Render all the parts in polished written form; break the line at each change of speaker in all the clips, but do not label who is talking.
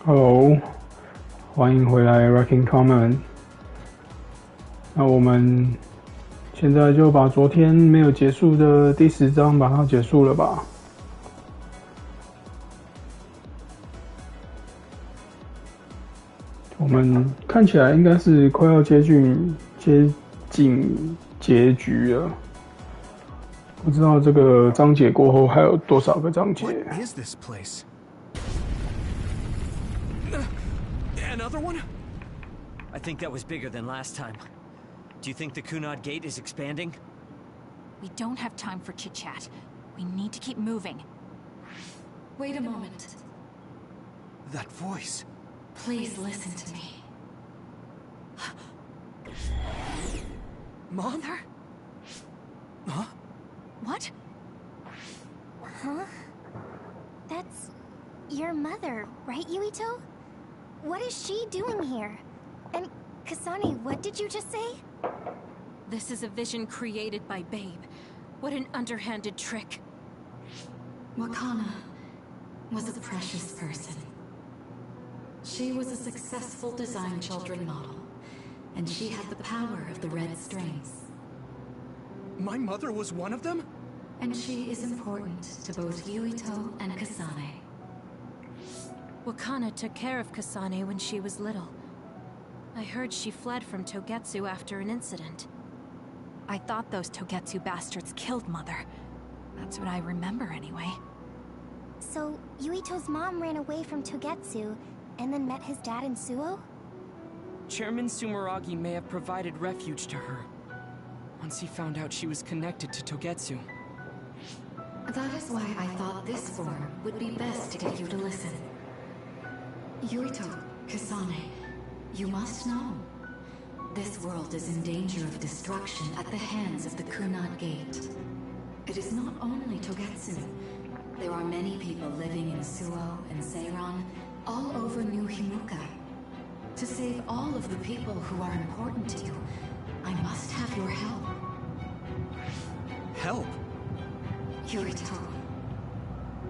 Hello， 欢迎回来 Rocking Comment。那我们现在就把昨天没有结束的第10章把它结束了吧。我们看起来应该是快要接近结局了。不知道这个章节过后还有多少个章节。
Another one? I think that was bigger than last time. Do you think the Kunad Gate is expanding?
We don't have time for chit-chat. We need to keep moving.
Wait a moment.
That voice.
Please listen to me.
Mom?
Mother?
Huh?
What?
Huh? That's your mother, right, Yuito? What is she doing here? And Kasane, what did you just say?
This is a vision created by Babe. What an underhanded trick.
Wakana was a precious person. She was a successful design children model, and she had the power of the red strings.
My mother was one of them?
And she is important to both Yuito and Kasane.
Wakana took care of Kasane when she was little. I heard she fled from Togetsu after an incident. I thought those Togetsu bastards killed Mother. That's what I remember anyway.
So, Yuito's mom ran away from Togetsu, and then met his dad in Suo?
Chairman Sumeragi may have provided refuge to her, once he found out she was connected to Togetsu.
That is why I thought this forum would be best to get you to listen. Yuito, Kasane, you must know. This world is in danger of destruction at the hands of the Kunad Gate. It is not only Togetsu. There are many people living in Suo and Seiran, all over New Himuka. To save all of the people who are important to you, I must have your help.
Help?
Yuito,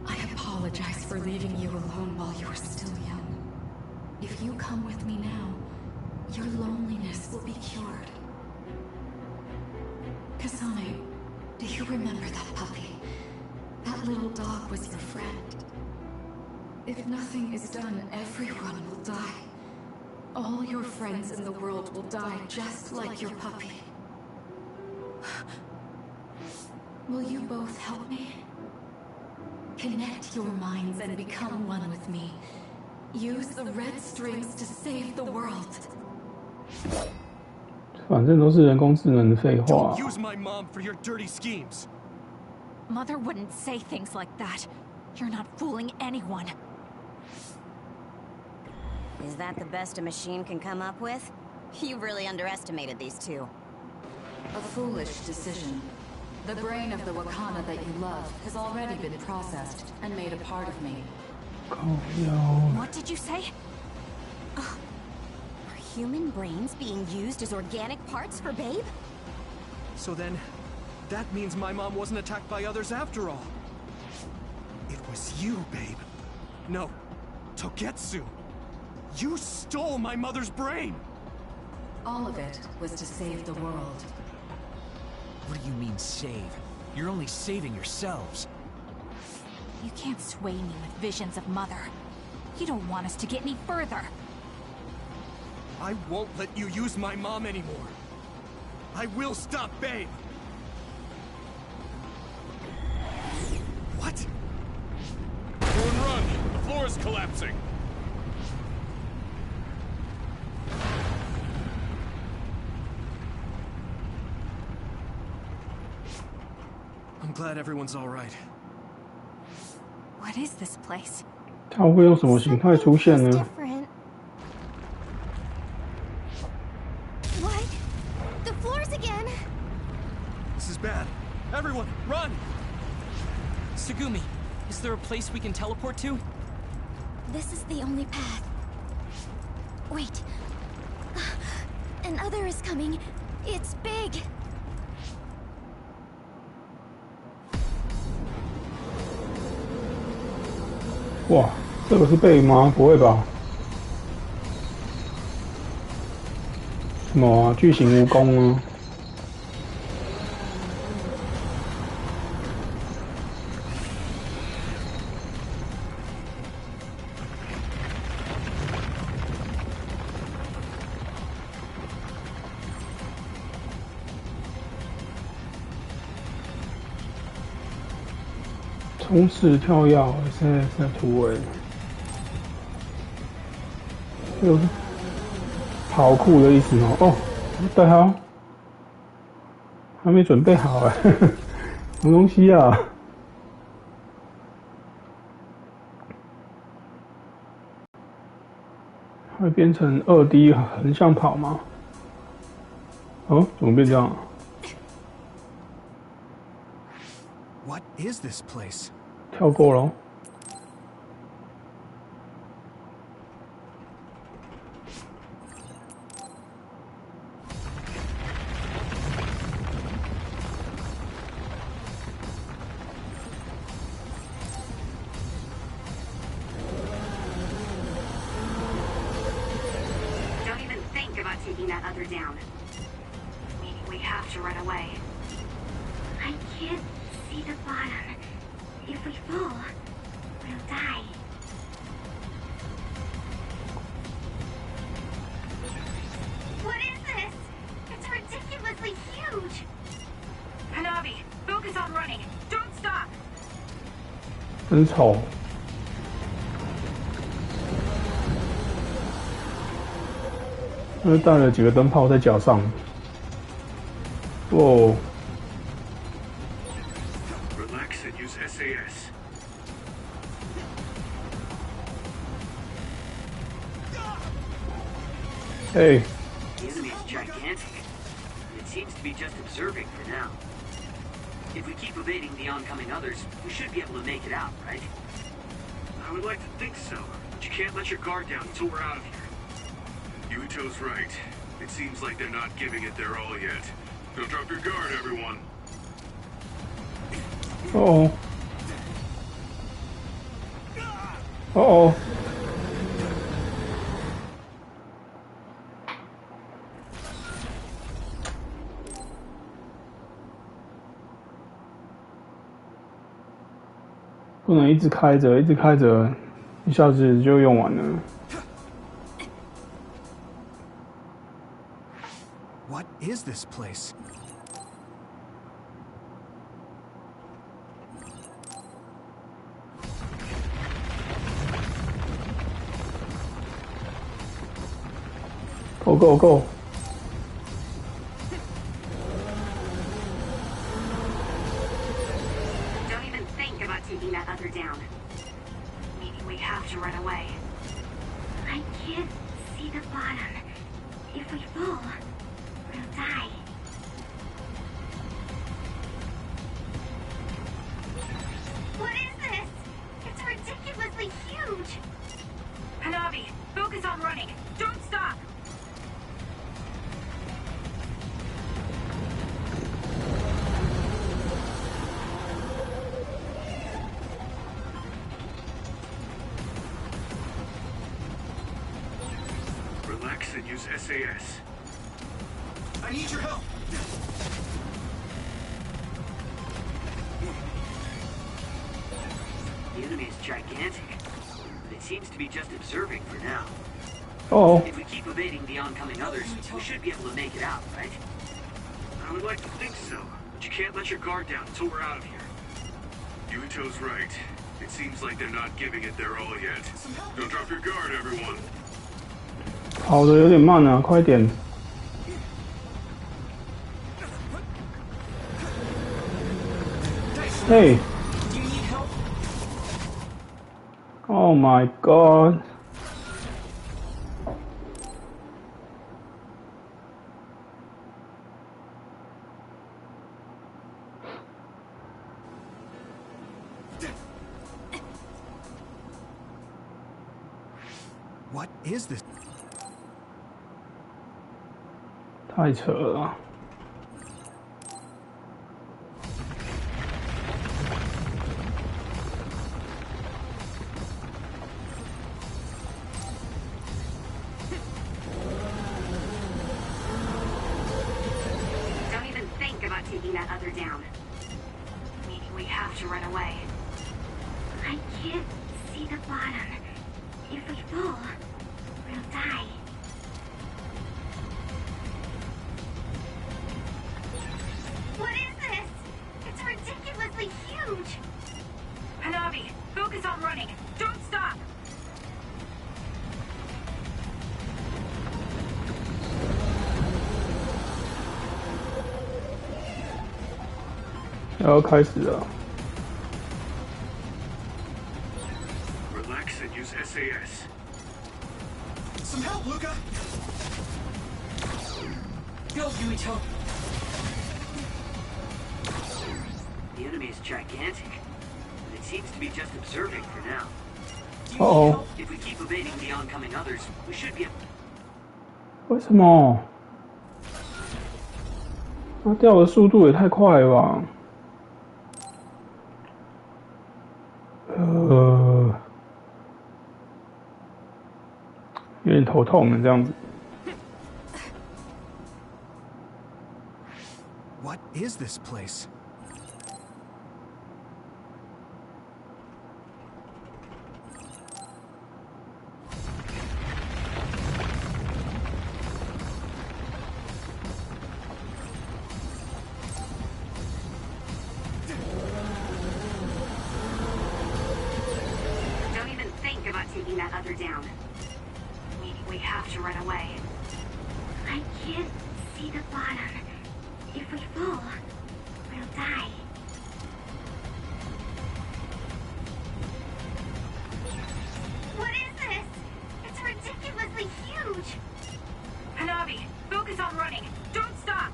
I apologize for leaving you alone while you were still young. If you come with me now, your loneliness will be cured. Kasane, do you remember that puppy? That little dog was your friend. If nothing is done, everyone will die. All your friends in the world will die just like your puppy. Will you both help me? Connect your minds and become one with me. Use the red strings to save the world.
反正都是人工智能的废话。
Don't use my mom for your dirty schemes.
Mother wouldn't say things like that. You're not fooling anyone.
Is that the best a machine can come up with? You really underestimated these two.
A foolish decision. The brain of the Wakana that you love has already been processed and made a part of me.
What did you say?
Are human brains being used as organic parts for Babe?
So then, that means my mom wasn't attacked by others after all. It was you, Babe. No, Togetsu. You stole my mother's brain!
All of it was to save the world.
What do you mean, save? You're only saving yourselves.
You can't sway me with visions of Mother. You don't want us to get any further.
I won't let you use my mom anymore. I will stop Babe. What?
Everyone run! The floor is collapsing!
I'm glad everyone's all right.
What is this place?
它会用什么形态出现呢？
What? The floors again!
This is bad. Everyone, run!
Tsugumi, is there a place we can teleport to?
This is the only path. Wait. Another is coming. It's big.
哇，这个是贝吗？不会吧？什么啊？巨型蜈蚣啊？冲刺跳跃 ，SS 的突围，有跑酷的意思吗？哦，对好，还没准备好哎，什么东西啊？会变成2D 横向跑吗？哦，怎么变这样啊？
What is this place?
跳过咯。
Don't even think about taking that other down. We have to run away. I can't see the bottom. If we fall, we'll die. What is this? It's ridiculously huge. Hanabi, focus on running. Don't stop.
很丑。带了几个灯泡在脚上。哦。
SAS.
Hey.
The enemy is gigantic. It seems to be just observing for now. If we keep evading the oncoming others, we should be able to make it out, right?
I would like to think so, but you can't let your guard down until we're out of here. Yuito's right. It seems like they're not giving it their all yet. Don't drop your guard, everyone.
Uh-oh. Uh-oh.不能一直开着，一直开着，一下子就用完了。
What is this place?
Go, go, go.
Don't even think about taking that other down. We have to run away. I can't see the bottom. If we fall, we'll die. What is this? It's ridiculously huge. Hanabi, focus on running. Don't stop.
Relax and use SAS.
I need your help.
The enemy is gigantic, but it seems to be just observing for now.
Oh.
If we keep evading the oncoming others, we should be able to make it out, right?
I would like to think so, but you can't let your guard down until we're out of here. Yuito's right. It seems like they're not giving it their all yet. Don't drop your guard, everyone.
跑得有点慢啊，快点！嘿 ！Oh my god！
What is this?
太扯了啊。
that other down. Meaning we have to run away. I can't see the bottom. If we fall, we'll die. What is this? It's ridiculously huge! Hanabi, focus on running. Don't stop!
要开始了。
Relax and use SAS.
Some help, Luca!
Go, Yuito!
The enemy is gigantic, but it seems to be just observing for now.
Uh-oh.
If we keep evading the oncoming others, we should be able...
为什么？它掉的速度也太快了吧！有点头痛了，这样子。
What is this place?
Don't even think about taking that other down. Meaning we have to run away. I can't see the bottom. If we fall, we'll die. What is this? It's ridiculously huge! Hanabi, focus on running. Don't stop!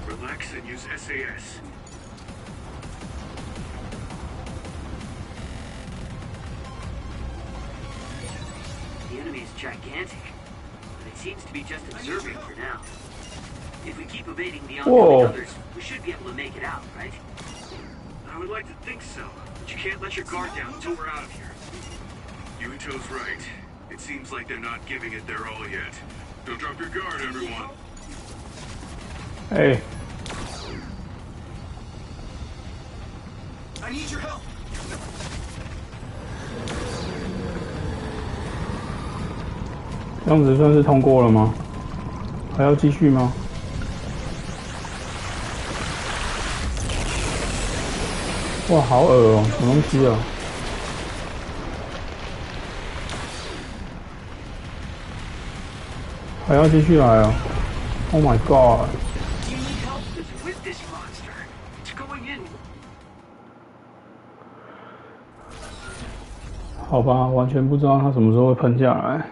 Relax and use SAS.
The enemy is gigantic, but it seems to be just observing for now. If we keep evading the oncoming others, we should be able to make it out, right?
I would like to think so, but you can't let your guard down until we're out of here. Yuito's right. It seems like they're not giving it their all yet. Don't drop your guard, everyone.
Hey.
I need your help!
这样子算是通过了吗？还要继续吗？哇，好恶哦、什么东西啊？还要继续来啊 ！Oh my god！
Do you need help with this monster? It's going in.
好吧，完全不知道它什么时候会喷下来。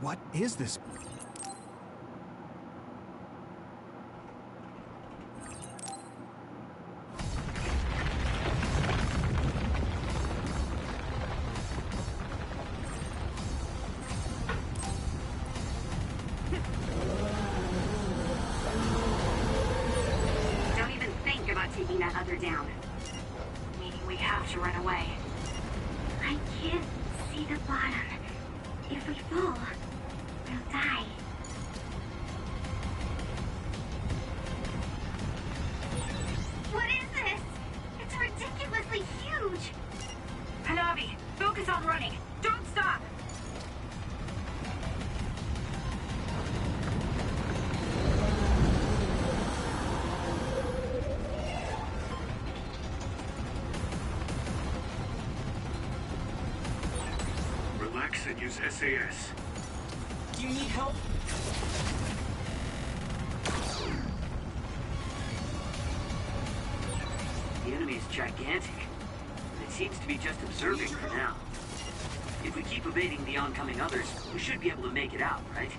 What is this?
Don't even think about taking that other down. Meaning we have to run away. I can't see the bottom. If we fall, we'll die. What is this? It's ridiculously huge! Hanabi, focus on running. Don't stop!
Relax and use SAS.
Do you need help?
The enemy is gigantic, but it seems to be just observing for now. If we keep evading the oncoming others, we should be able to make it out, right?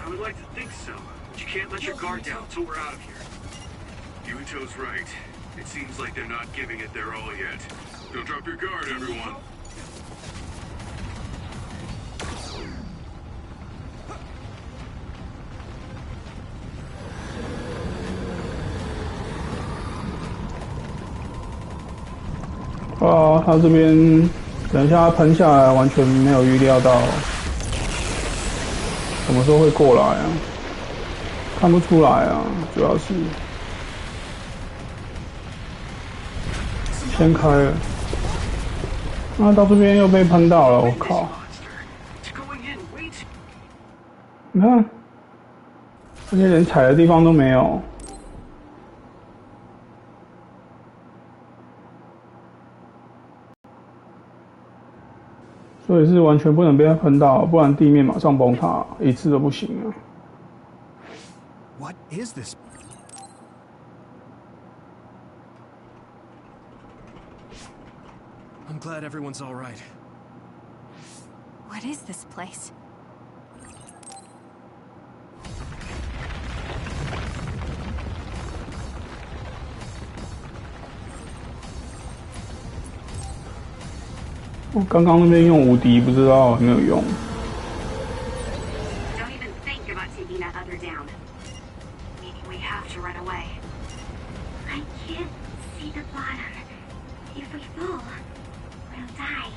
I would like to think so, but you can't let your guard down until we're out of here. Yuito's right. It seems like they're not giving it their all yet. Don't drop your guard, everyone.
他这边等一下喷下来，完全没有预料到什么时候会过来啊，看不出来啊，主要是先开了，那到这边又被喷到了，我靠！你看，这些连踩的地方都没有。所以是完全不能被它喷到，不然地面马上崩塌，一次都不行啊。
What is this? I'm glad everyone's all right.
What is this place?
我刚刚那边用无敌，不知道有没有用。
Don't even think about taking that other down. Meaning we have to run away. I can't see the bottom. If we fall, we'll die.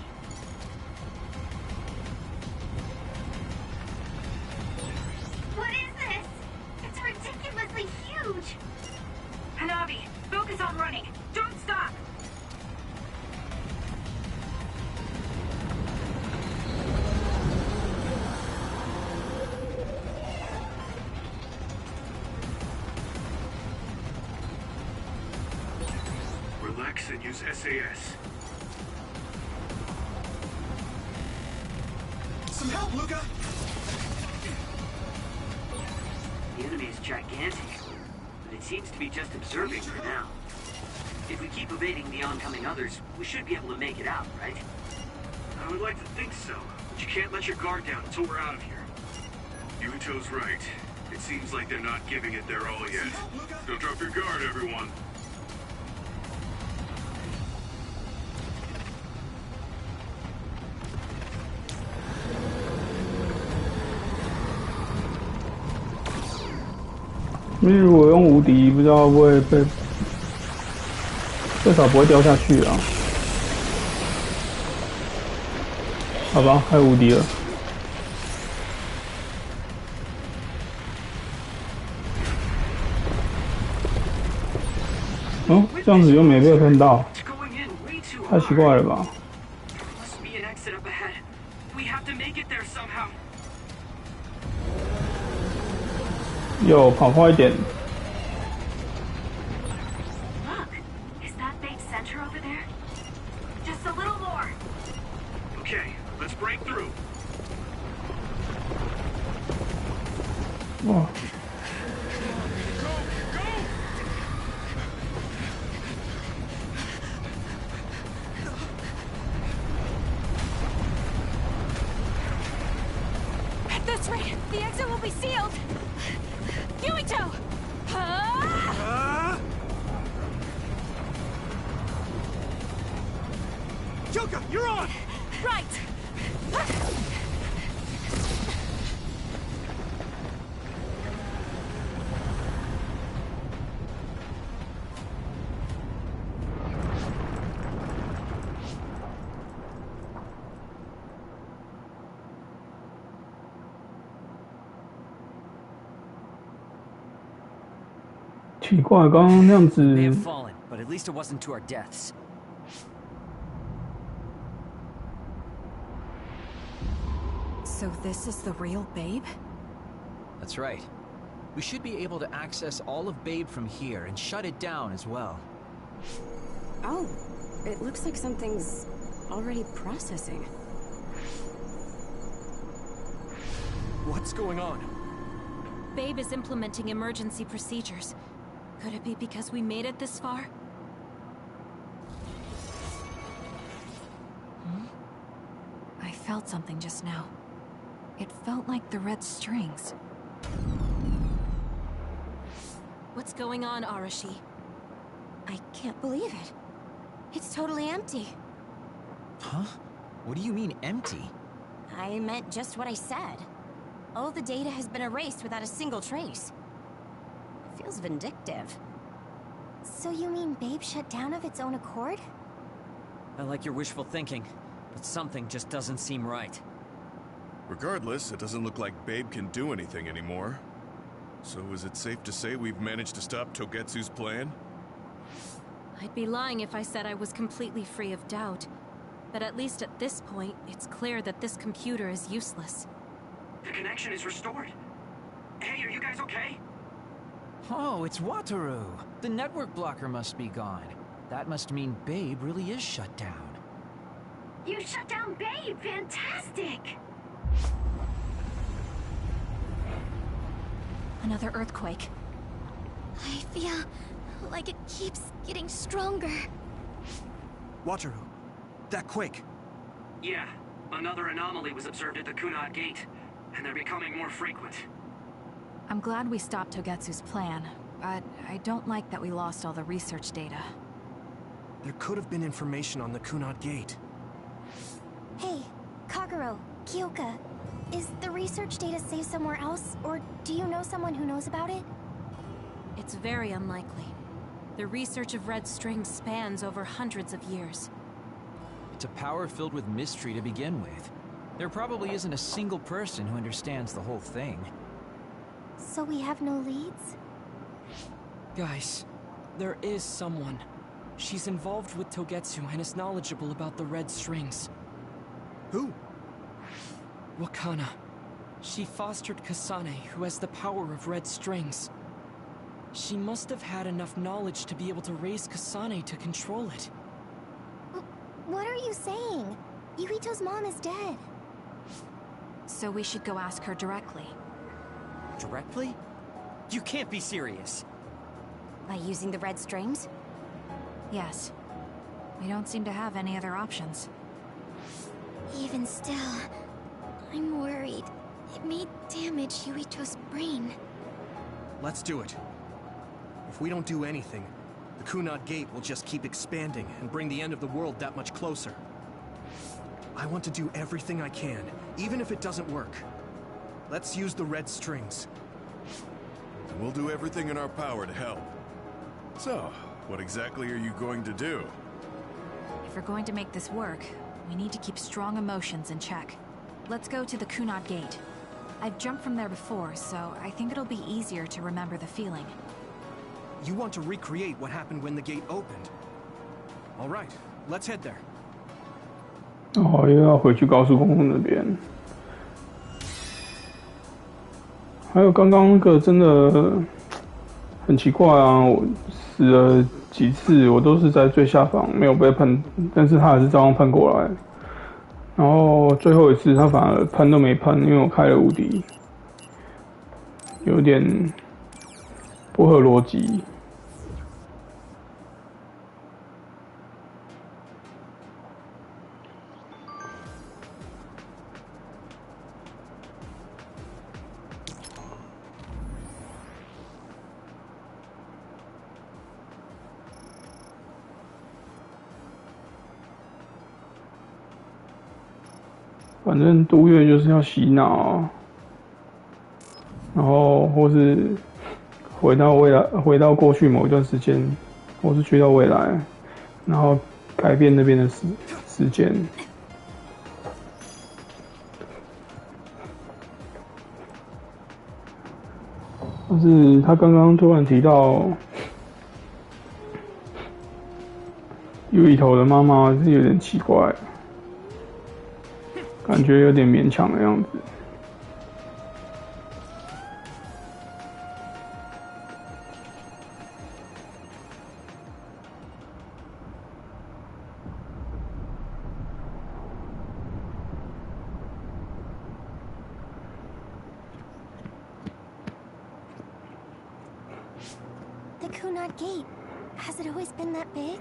What is this? It's ridiculously huge. Hanabi, focus on running. Don't stop.
Relax and use SAS.
Some help, Luca!
The enemy is gigantic, but it seems to be just observing for now. If we keep evading the oncoming others, we should be able to make it out, right?
I would like to think so, but you can't let your guard down until we're out of here. Yuito's right. It seems like they're not giving it their all yet. Don't drop your guard, everyone.
因为如果用无敌，不知道会不会被，最少不会掉下去啊。好吧，还有无敌了。哦，这样子又没被喷到，太奇怪了吧？ 有跑快一点。
Look, is that big center over there? Just a little more.
Okay, let's break through.
哇！
At this rate, the exit will be sealed. Yuito!
Yuka, you're on!
Right!
奇怪，刚刚那样子。
May have fallen, but at least it wasn't to our deaths.
So this is the real Babe?
That's right. We should be able to access all of Babe from here and shut it down as well.
Oh, it looks like something's already processing.
What's going on?
Babe is implementing emergency procedures. Could it be because we made it this far? I felt something just now. It felt like the red strings. What's going on, Arashi? can't believe it. It's totally empty.
Huh? What do you mean, empty?
I meant just what I said. All the data has been erased without a single trace. It feels vindictive.
So you mean Babe shut down of its own accord?
I like your wishful thinking, but something just doesn't seem right.
Regardless, it doesn't look like Babe can do anything anymore. So is it safe to say we've managed to stop Togetsu's plan?
I'd be lying if I said I was completely free of doubt. But at least at this point, it's clear that this computer is useless.
The connection is restored. Hey, are you guys okay?
Oh, it's Wataru. The network blocker must be gone. That must mean Babe really is shut down.
You shut down Babe! Fantastic!
Another earthquake.
I feel like it keeps getting stronger.
Wataru, that quake.
Yeah, another anomaly was observed at the Kunad Gate, and they're becoming more frequent.
I'm glad we stopped Togetsu's plan, but I don't like that we lost all the research data.
There could have been information on the Kunad Gate.
Hey, Kagero, Kyoka, is the research data saved somewhere else, or do you know someone who knows about it?
It's very unlikely. The research of red strings spans over hundreds of years.
It's a power filled with mystery to begin with. There probably isn't a single person who understands the whole thing.
So we have no leads?
Guys, there is someone. She's involved with Togetsu and is knowledgeable about the red strings.
Who?
Wakana. She fostered Kasane, who has the power of red strings. She must have had enough knowledge to be able to raise Kasane to control it.
What are you saying? Yuito's mom is dead.
So we should go ask her directly.
Directly? You can't be serious.
By using the red strings?
Yes. We don't seem to have any other options.
Even still, I'm worried. It may damage Yuito's brain.
Let's do it. If we don't do anything, the Kunad Gate will just keep expanding and bring the end of the world that much closer. I want to do everything I can, even if it doesn't work. Let's use the red strings.
And we'll do everything in our power to help. So, what exactly are you going to do?
If we're going to make this work, we need to keep strong emotions in check. Let's go to the Kunad Gate. I've jumped from there before, so I think it'll be easier to remember the feeling.
You want to recreate what happened when the gate opened? All right, let's head there.
哦，又要回去高速公路那边。还有刚刚那个真的很奇怪啊！我死了几次，我都是在最下方没有被喷，但是他还是照样喷过来。然后最后一次他反而喷都没喷，因为我开了无敌，有点不合逻辑。反正都月就是要洗脑，然后或是回到未来，回到过去某一段时间，或是去到未来，然后改变那边的时间。但是他刚刚突然提到Yuito的妈妈是有点奇怪。感觉有点勉强的样子。
The Kunad Gate. Has it always been that big?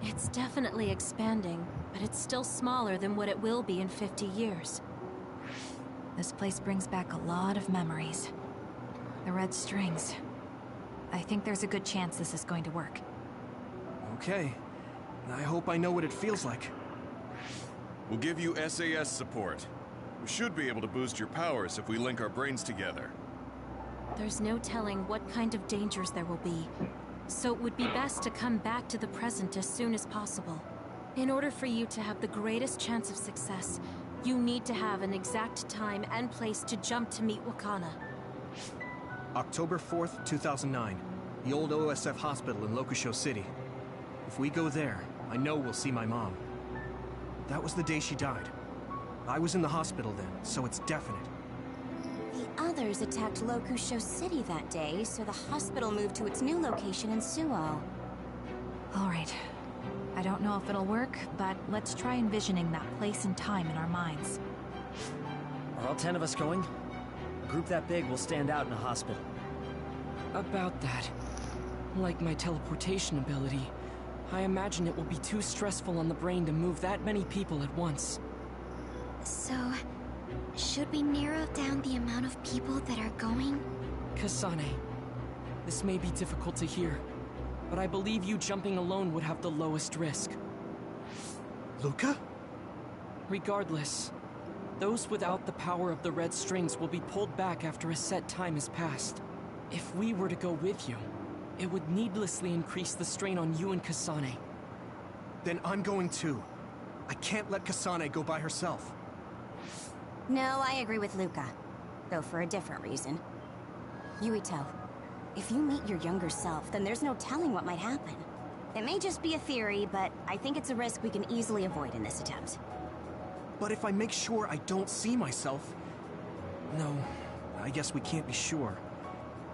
It's definitely expanding, but it's still smaller than what it will be in 50 years. This place brings back a lot of memories. The red strings. I think there's a good chance this is going to work.
Okay. I hope I know what it feels like.
We'll give you SAS support. We should be able to boost your powers if we link our brains together.
There's no telling what kind of dangers there will be, so it would be best to come back to the present as soon as possible. In order for you to have the greatest chance of success, you need to have an exact time and place to jump to meet Wakana.
October 4th, 2009. The old OSF hospital in Lokusho City. If we go there, I know we'll see my mom. That was the day she died. I was in the hospital then, so it's definite.
The others attacked Lokusho City that day, so the hospital moved to its new location in Suo.
Alright. I don't know if it'll work, but let's try envisioning that place and time in our minds.
Are all 10 of us going? A group that big will stand out in a hospital.
About that. Like my teleportation ability, I imagine it will be too stressful on the brain to move that many people at once.
So, should we narrow down the amount of people that are going?
Kasane, this may be difficult to hear, but I believe you jumping alone would have the lowest risk.
Luca?
Regardless, those without the power of the red strings will be pulled back after a set time has passed. If we were to go with you, it would needlessly increase the strain on you and Kasane.
Then I'm going too. I can't let Kasane go by herself.
No, I agree with Luca, though for a different reason. Yuito, if you meet your younger self, then there's no telling what might happen. It may just be a theory, but I think it's a risk we can easily avoid in this attempt.
But if I make sure I don't see myself... No, I guess we can't be sure.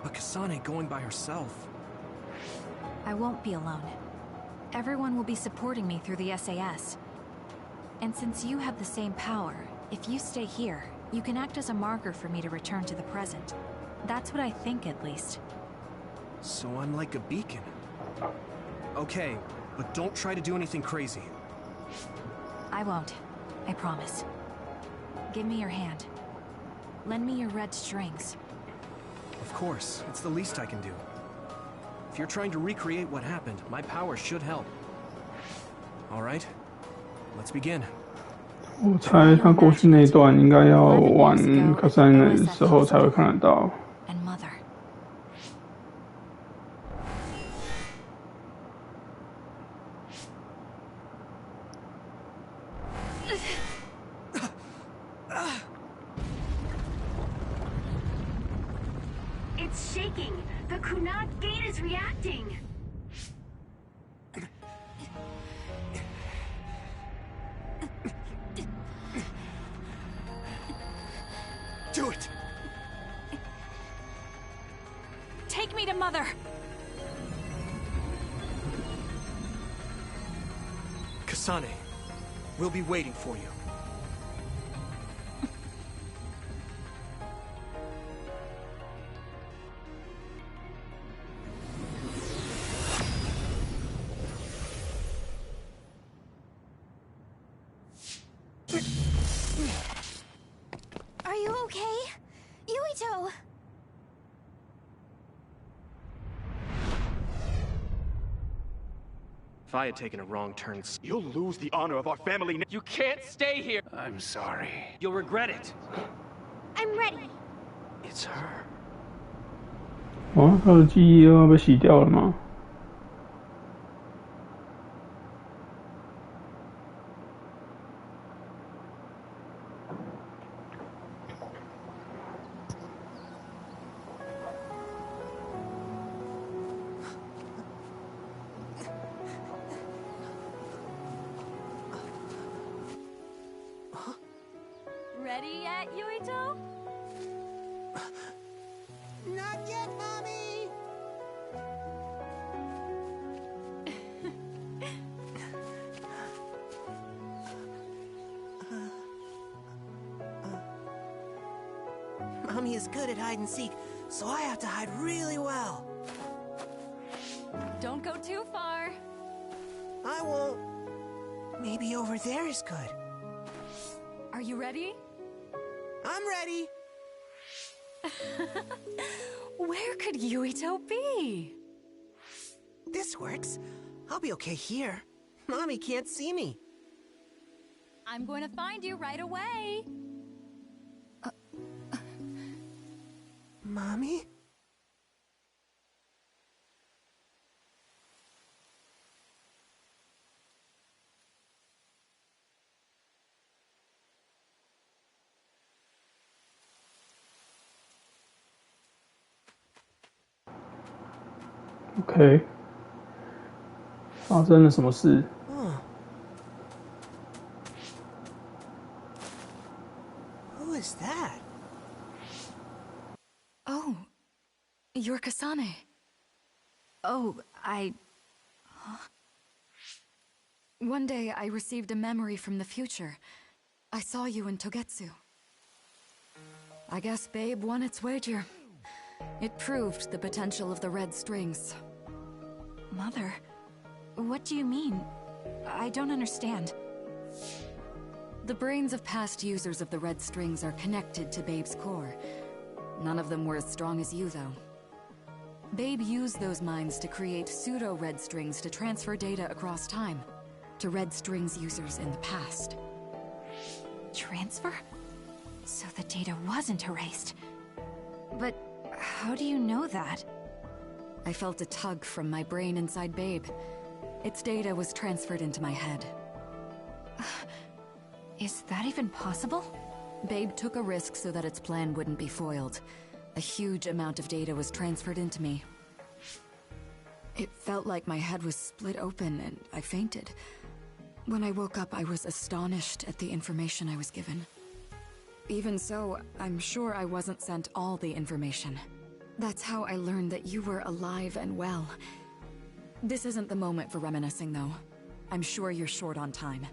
But Kasane going by herself...
I won't be alone. Everyone will be supporting me through the SAS. And since you have the same power, if you stay here, you can act as a marker for me to return to the present. That's what I think, at least.
So I'm like a beacon. Okay, but don't try to do anything crazy.
I won't. I promise. Give me your hand. Lend me your red strings.
Of course, it's the least I can do. If you're trying to recreate what happened, my power should help. Alright, let's begin.
我猜他过去那一段应该要玩Kasane的时候才会看得到。
And mother.
It's shaking. The Kunad gate is reacting.
Do it!
Take me to Mother!
Kasane, we'll be waiting for you.
Are you okay? Yuito!
If I had taken a wrong turn, you'll lose the honor of our family.
You can't stay here!
I'm sorry.
You'll regret it.
I'm ready.
It's her.
哦，他的记忆又要被洗掉了吗？
Ready yet, Yuito?
Not yet, Mommy!
Mommy is good at hide and seek, so I have to hide really well.
Don't go too far.
I won't. Maybe over there is good.
Are you ready?
I'm ready.
Where could Yuito be?
This works. I'll be okay here. Mommy can't see me.
I'm going to find you right away.
Mommy?
OK， 发生了什么事？
Who is that?
Oh, you're Kasane. Oh, One day I received a memory from the future. I saw you in Togetsu. I guess Babe won its wager. It proved the potential of the red strings.
Mother, what do you mean? I don't understand.
The brains of past users of the red strings are connected to Babe's core. None of them were as strong as you, though. Babe used those minds to create pseudo-red strings to transfer data across time to red strings users in the past.
Transfer? So the data wasn't erased. But how do you know that?
I felt a tug from my brain inside Babe. Its data was transferred into my head.
Is that even possible?
Babe took a risk so that its plan wouldn't be foiled. A huge amount of data was transferred into me. It felt like my head was split open and I fainted. When I woke up, I was astonished at the information I was given. Even so, I'm sure I wasn't sent all the information. That's how I learned that you were alive and well. This isn't the moment for reminiscing, though. I'm sure you're short on time.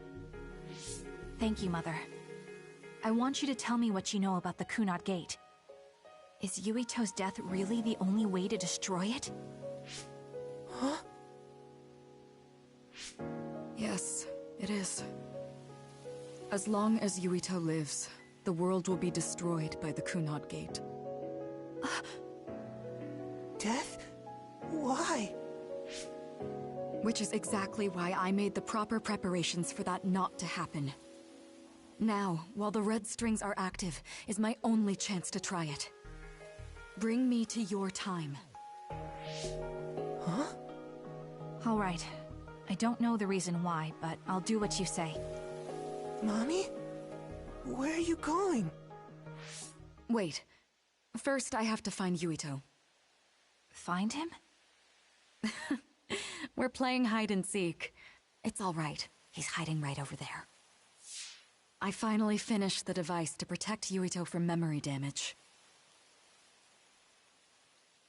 Thank you, Mother. I want you to tell me what you know about the Kunad Gate. Is Yuito's death really the only way to destroy it?
Huh?
Yes, it is. As long as Yuito lives, the world will be destroyed by the Kunad Gate.
Death? Why?
Which is exactly why I made the proper preparations for that not to happen. Now, while the red strings are active, is my only chance to try it. Bring me to your time.
Huh?
All right. I don't know the reason why, but I'll do what you say.
Mommy? Where are you going?
Wait. First, I have to find Yuito.
Find him?
We're playing hide and seek. It's all right. He's hiding right over there. I finally finished the device to protect Yuito from memory damage.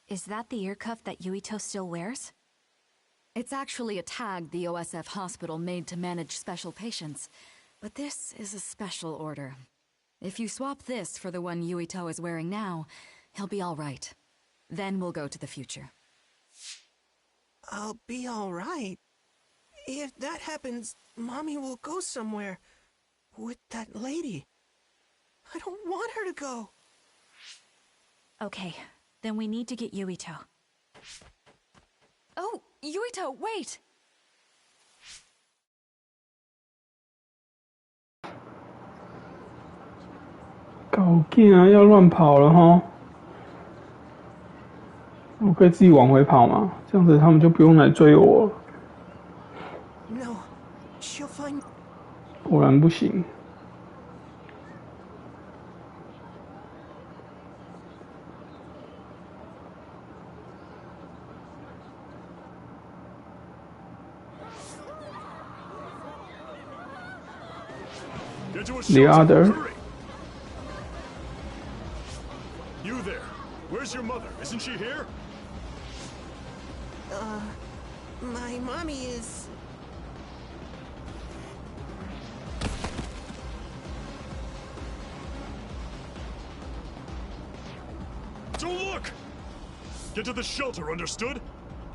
Is that the ear cuff that Yuito still wears?
It's actually a tag the OSF hospital made to manage special patients. But this is a special order. If you swap this for the one Yuito is wearing now, he'll be all right. Then we'll go to the future.
I'll be all right. If that happens, Mommy will go somewhere. With that lady. I don't want her to go.
Okay, then we need to get Yuito.
Oh, Yuito, wait!
搞劲啊，要乱跑了齁！我可以自己往回跑吗？这样子他们就不用来追我了。
No, she'll find.
果然不行。The other.
You there? Where's your mother? Isn't she here?
My mommy is.
Don't look! Get to the shelter, understood?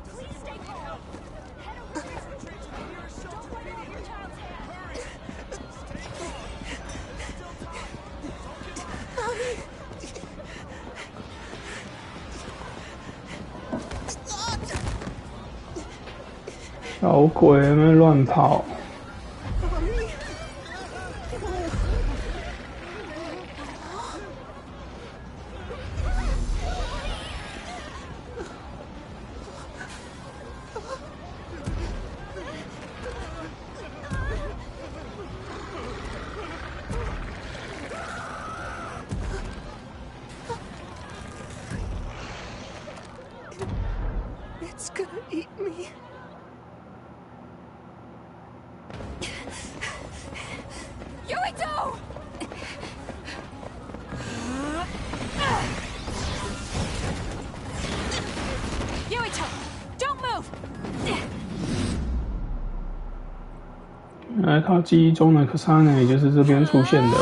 Please stay calm. Head over to this retreat to the nearest shelter. Don't let go of your child's hand.
Mommy!
小鬼们乱跑。
It's gonna eat me.
Yuito! Yuito, don't move!
原来他记忆中的 Kasane 也就是这边出现的。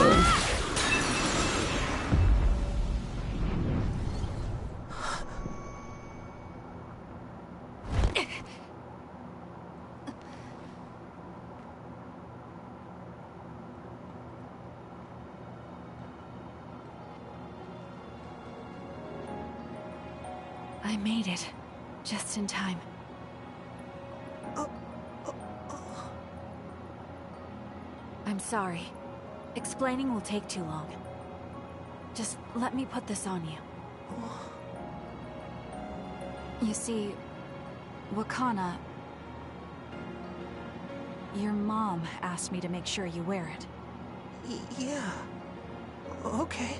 I made it. Just in time. I'm sorry. Explaining will take too long. Just let me put this on you. You see, Wakana... Your mom asked me to make sure you wear it.
Yeah. Okay.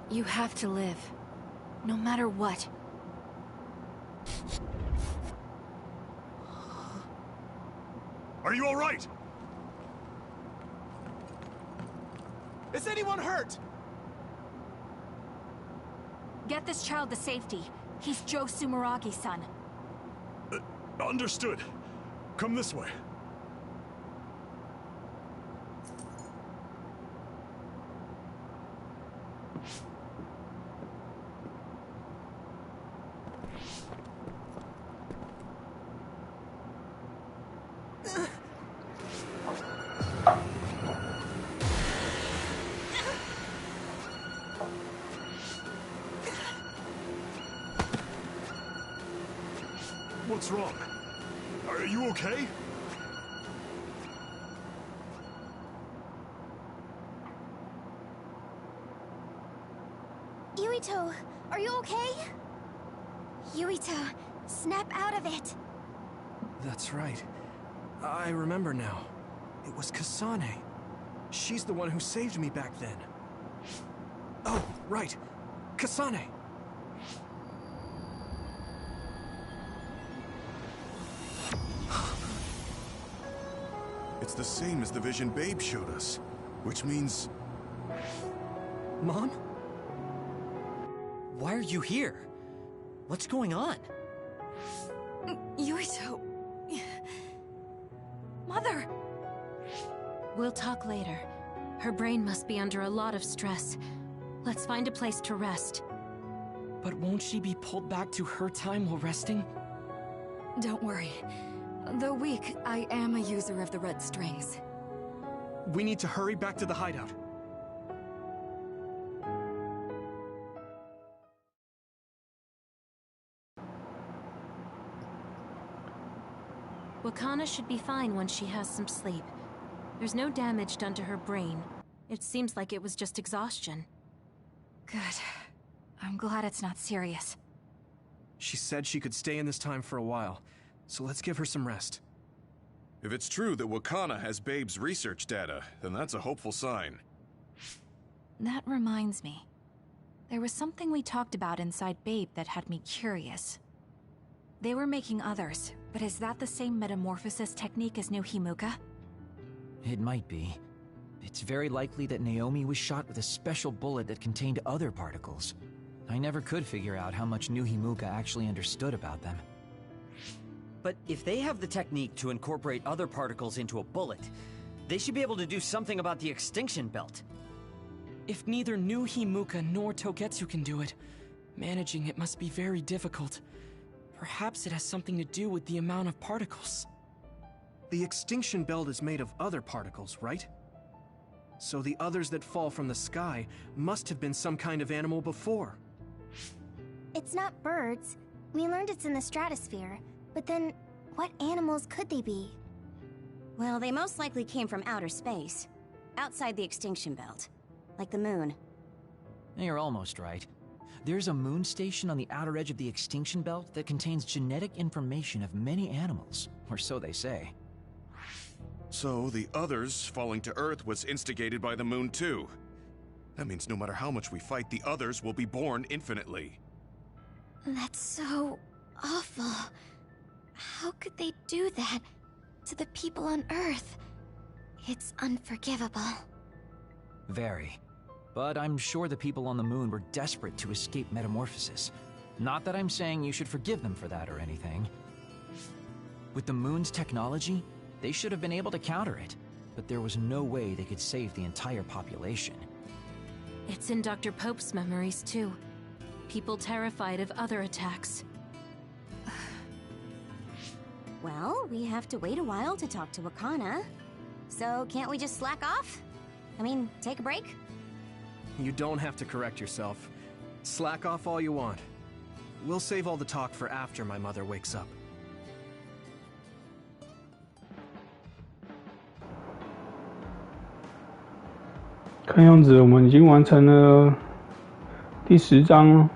You have to live. No matter what.
Are you all right?
Is anyone hurt?
Get this child to safety. He's Joe Sumeragi's son.
Understood. Come this way. What's wrong? Are you okay?
Yuito, are you okay? Yuito, snap out of it.
That's right. I remember now. It was Kasane. She's the one who saved me back then. Oh, right. Kasane.
It's the same as the vision Babe showed us, which means...
Mom? Why are you here? What's going on?
Yuito... Mother! We'll talk later. Her brain must be under a lot of stress. Let's find a place to rest.
But won't she be pulled back to her time while resting?
Don't worry. Though weak, I am a user of the red strings.
We need to hurry back to the hideout.
Wakana should be fine when she has some sleep. There's no damage done to her brain. It seems like it was just exhaustion.
Good. I'm glad it's not serious.
She said she could stay in this time for a while, so let's give her some rest.
If it's true that Wakana has Babe's research data, then that's a hopeful sign.
That reminds me. There was something we talked about inside Babe that had me curious. They were making others, but is that the same metamorphosis technique as new Himuka?
It might be. It's very likely that Naomi was shot with a special bullet that contained other particles. I never could figure out how much new Himuka actually understood about them.
But if they have the technique to incorporate other particles into a bullet, they should be able to do something about the extinction belt.
If neither new Himuka nor Togetsu can do it, managing it must be very difficult. Perhaps it has something to do with the amount of particles.
The extinction belt is made of other particles, right? So the others that fall from the sky must have been some kind of animal before.
It's not birds. We learned it's in the stratosphere. But then, what animals could they be?
Well, they most likely came from outer space. Outside the extinction belt. Like the moon.
You're almost right. There's a moon station on the outer edge of the extinction belt that contains genetic information of many animals, or so they say.
So the others falling to Earth was instigated by the moon too. That means no matter how much we fight, the others will be born infinitely.
That's so awful. How could they do that to the people on Earth? It's unforgivable.
Very. But I'm sure the people on the moon were desperate to escape metamorphosis. Not that I'm saying you should forgive them for that or anything. With the moon's technology, they should have been able to counter it, but there was no way they could save the entire population.
It's in Dr. Pope's memories, too. People terrified of other attacks.
Well, we have to wait a while to talk to Wakana. So can't we just slack off? I mean, take a break?
You don't have to correct yourself. Slack off all you want. We'll save all the talk for after my mother wakes up.
看样子我们已经完成了第10章。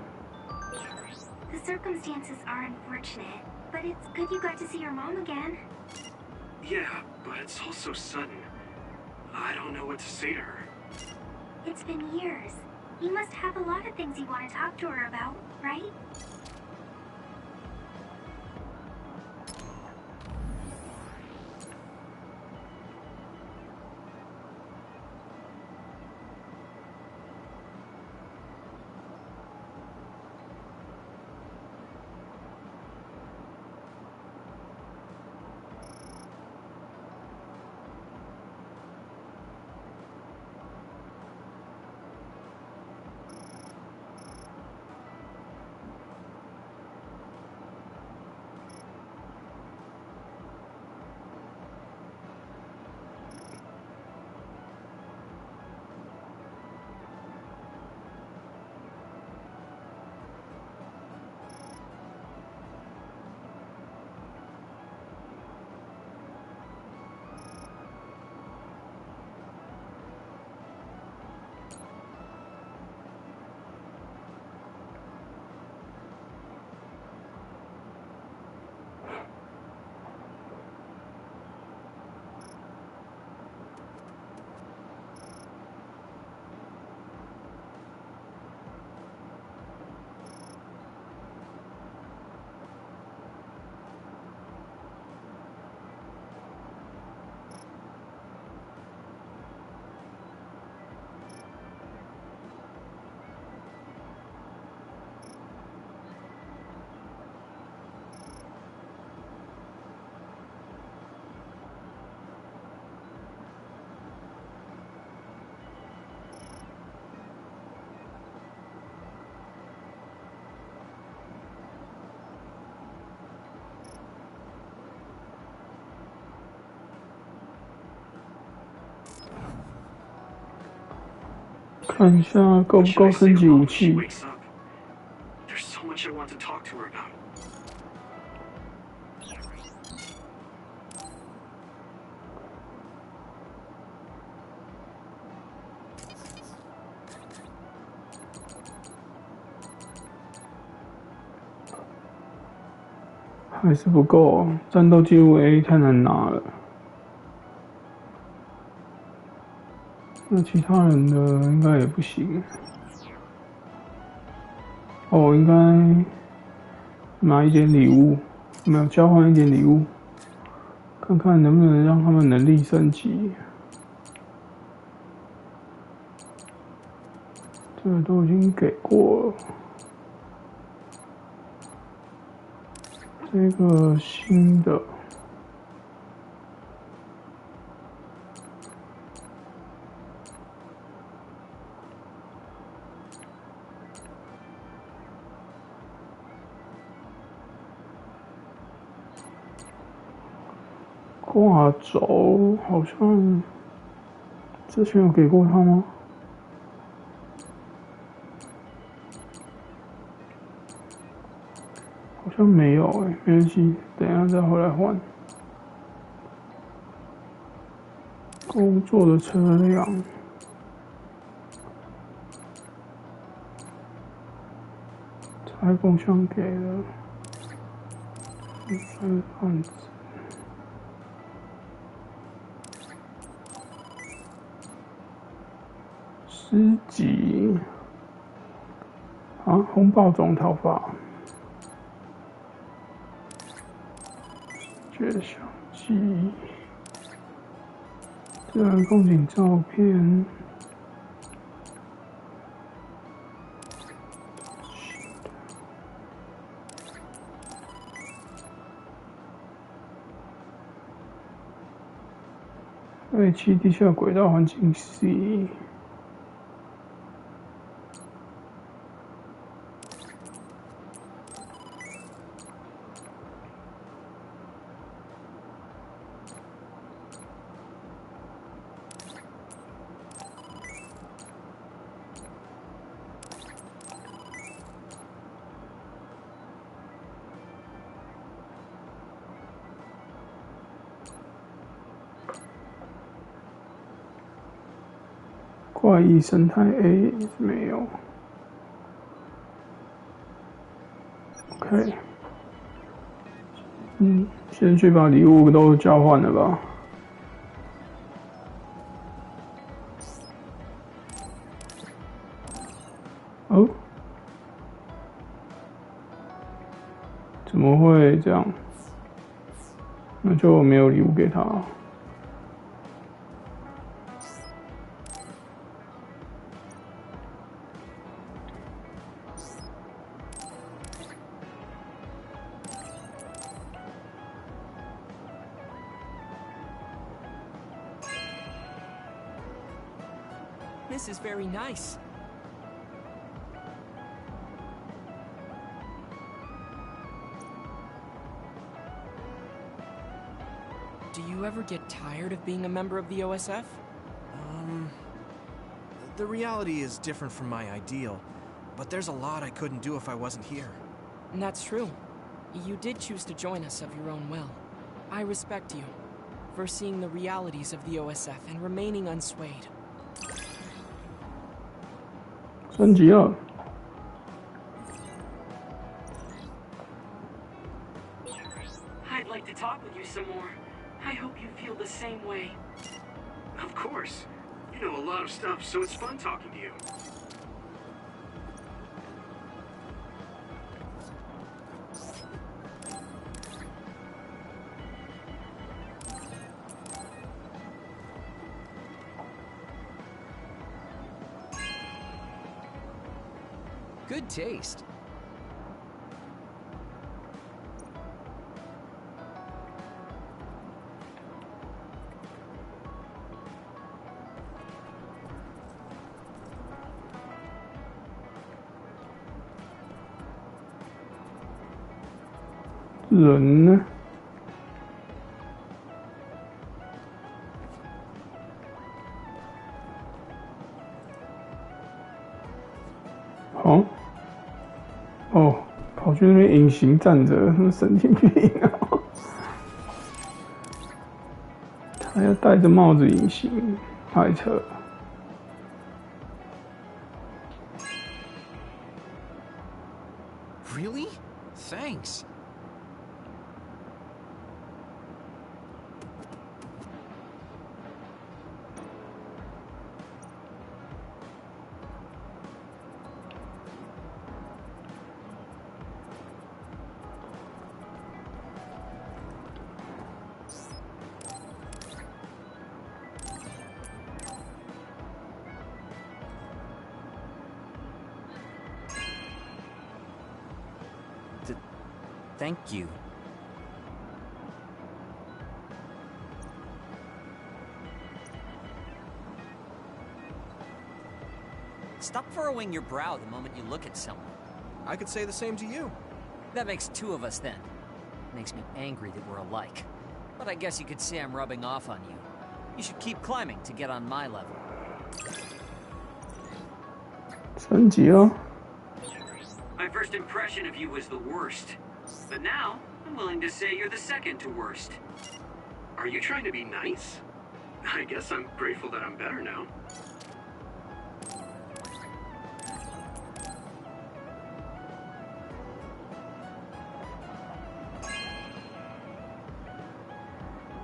The circumstances are unfortunate, but it's good you got to see your mom again.
Yeah, but it's all so sudden. I don't know what to say to her.
It's been years. You must have a lot of things you want to talk to her about, right?
看一下够不够升级武器。
There's so much I want to talk to her about.
还是不够，战斗记录 A 太难拿了。那其他人的应该也不行。哦，应该拿一点礼物，没有交换一点礼物，看看能不能让他们能力升级。这个都已经给过了。 这个新的，挂轴好像之前有给过他吗？好像没有没关系，等一下再回来换。工作的车辆，拆工箱给了，案子。诗集啊，红暴种讨伐，绝相机，自然风景照片，废弃地下轨道环境 C。怪异生态 A 没有 ，OK， 先去把礼物都交换了吧。哦，怎么会这样？那就没有礼物给他。
This is very nice. Do you ever get tired of being a member of the OSF?
The reality is different from my ideal, but there's a lot I couldn't do if I wasn't here.
And that's true. You did choose to join us of your own will. I respect you for seeing the realities of the OSF and remaining unswayed.
升级了。
I'd like to talk with you some more. I hope you feel the same way.
Of course. You know a lot of stuff, so it's fun talking to you.
Good taste.
人呢？跑去那边隐形站着，什么神经病啊！他要戴着帽子隐形，太扯了。
Really? Thanks.
Thank you. Stop furrowing your brow the moment you look at someone.
I could say the same to you.
That makes two of us then. Makes me angry that we're alike. but I guess you could say I'm rubbing off on you. You should keep climbing to get on my level.
升级了。
My first impression of you was the worst. But now, I'm willing to say you're the second to worst.
Are you trying to be nice? I guess I'm grateful that I'm better now.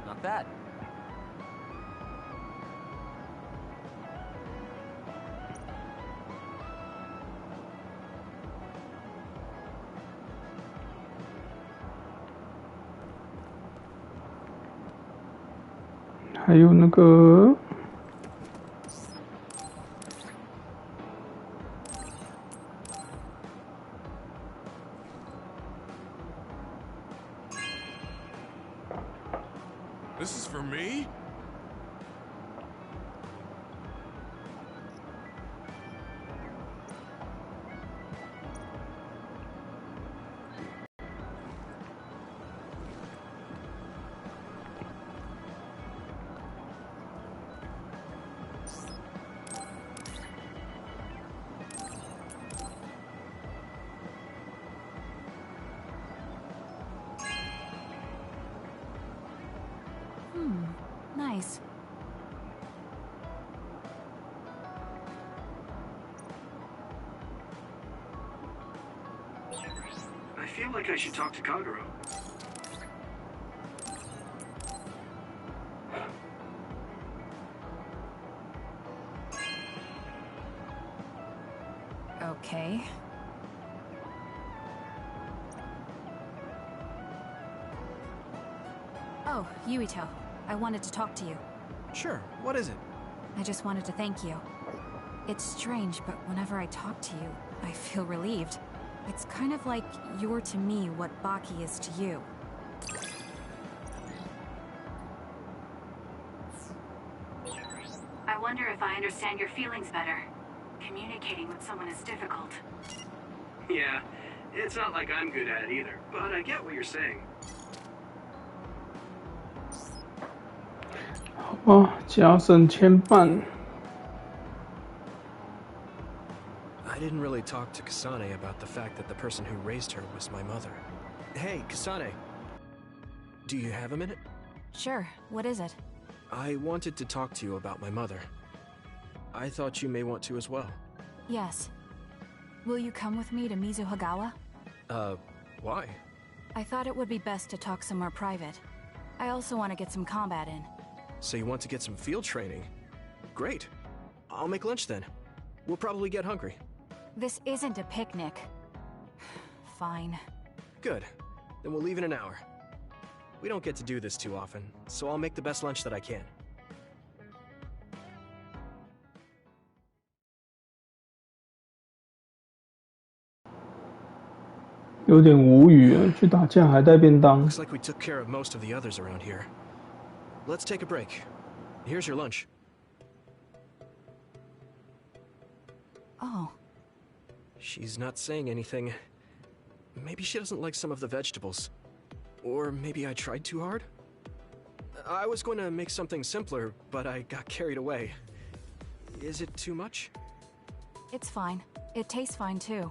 Not bad.
This
is for me?
Nice.
I feel like I should talk to Kagero.
Okay. Oh, Yuito. I wanted to talk to you.
Sure, what is it?
I just wanted to thank you. It's strange, but whenever I talk to you, I feel relieved. It's kind of like you're to me what Baki is to you.
I wonder if I understand your feelings better. Communicating with someone is difficult.
Yeah, it's not like I'm good at it either, but I get what you're saying.
好吧，加深牵绊。
I didn't really talk to Kasane about the fact that the person who raised her was my mother. Hey, Kasane. Do you have a minute?
Sure, what is it?
I wanted to talk to you about my mother. I thought you may want to as well.
Yes. Will you come with me to Mizuhagawa?
Why?
I thought it would be best to talk somewhere private. I also want to get some combat in.
So you want to get some field training? Great. I'll make lunch then. We'll probably get hungry.
This isn't a picnic. Fine.
Good. Then we'll leave in an hour. We don't get to do this too often, so I'll make the best lunch that I can.
有点无语了，去打架还带便当。
Looks like we took care of most of the others around here. Let's take a break. Here's your lunch.
Oh.
She's not saying anything. Maybe she doesn't like some of the vegetables. Or maybe I tried too hard? I was going to make something simpler, but I got carried away. Is it too much?
It's fine. It tastes fine too.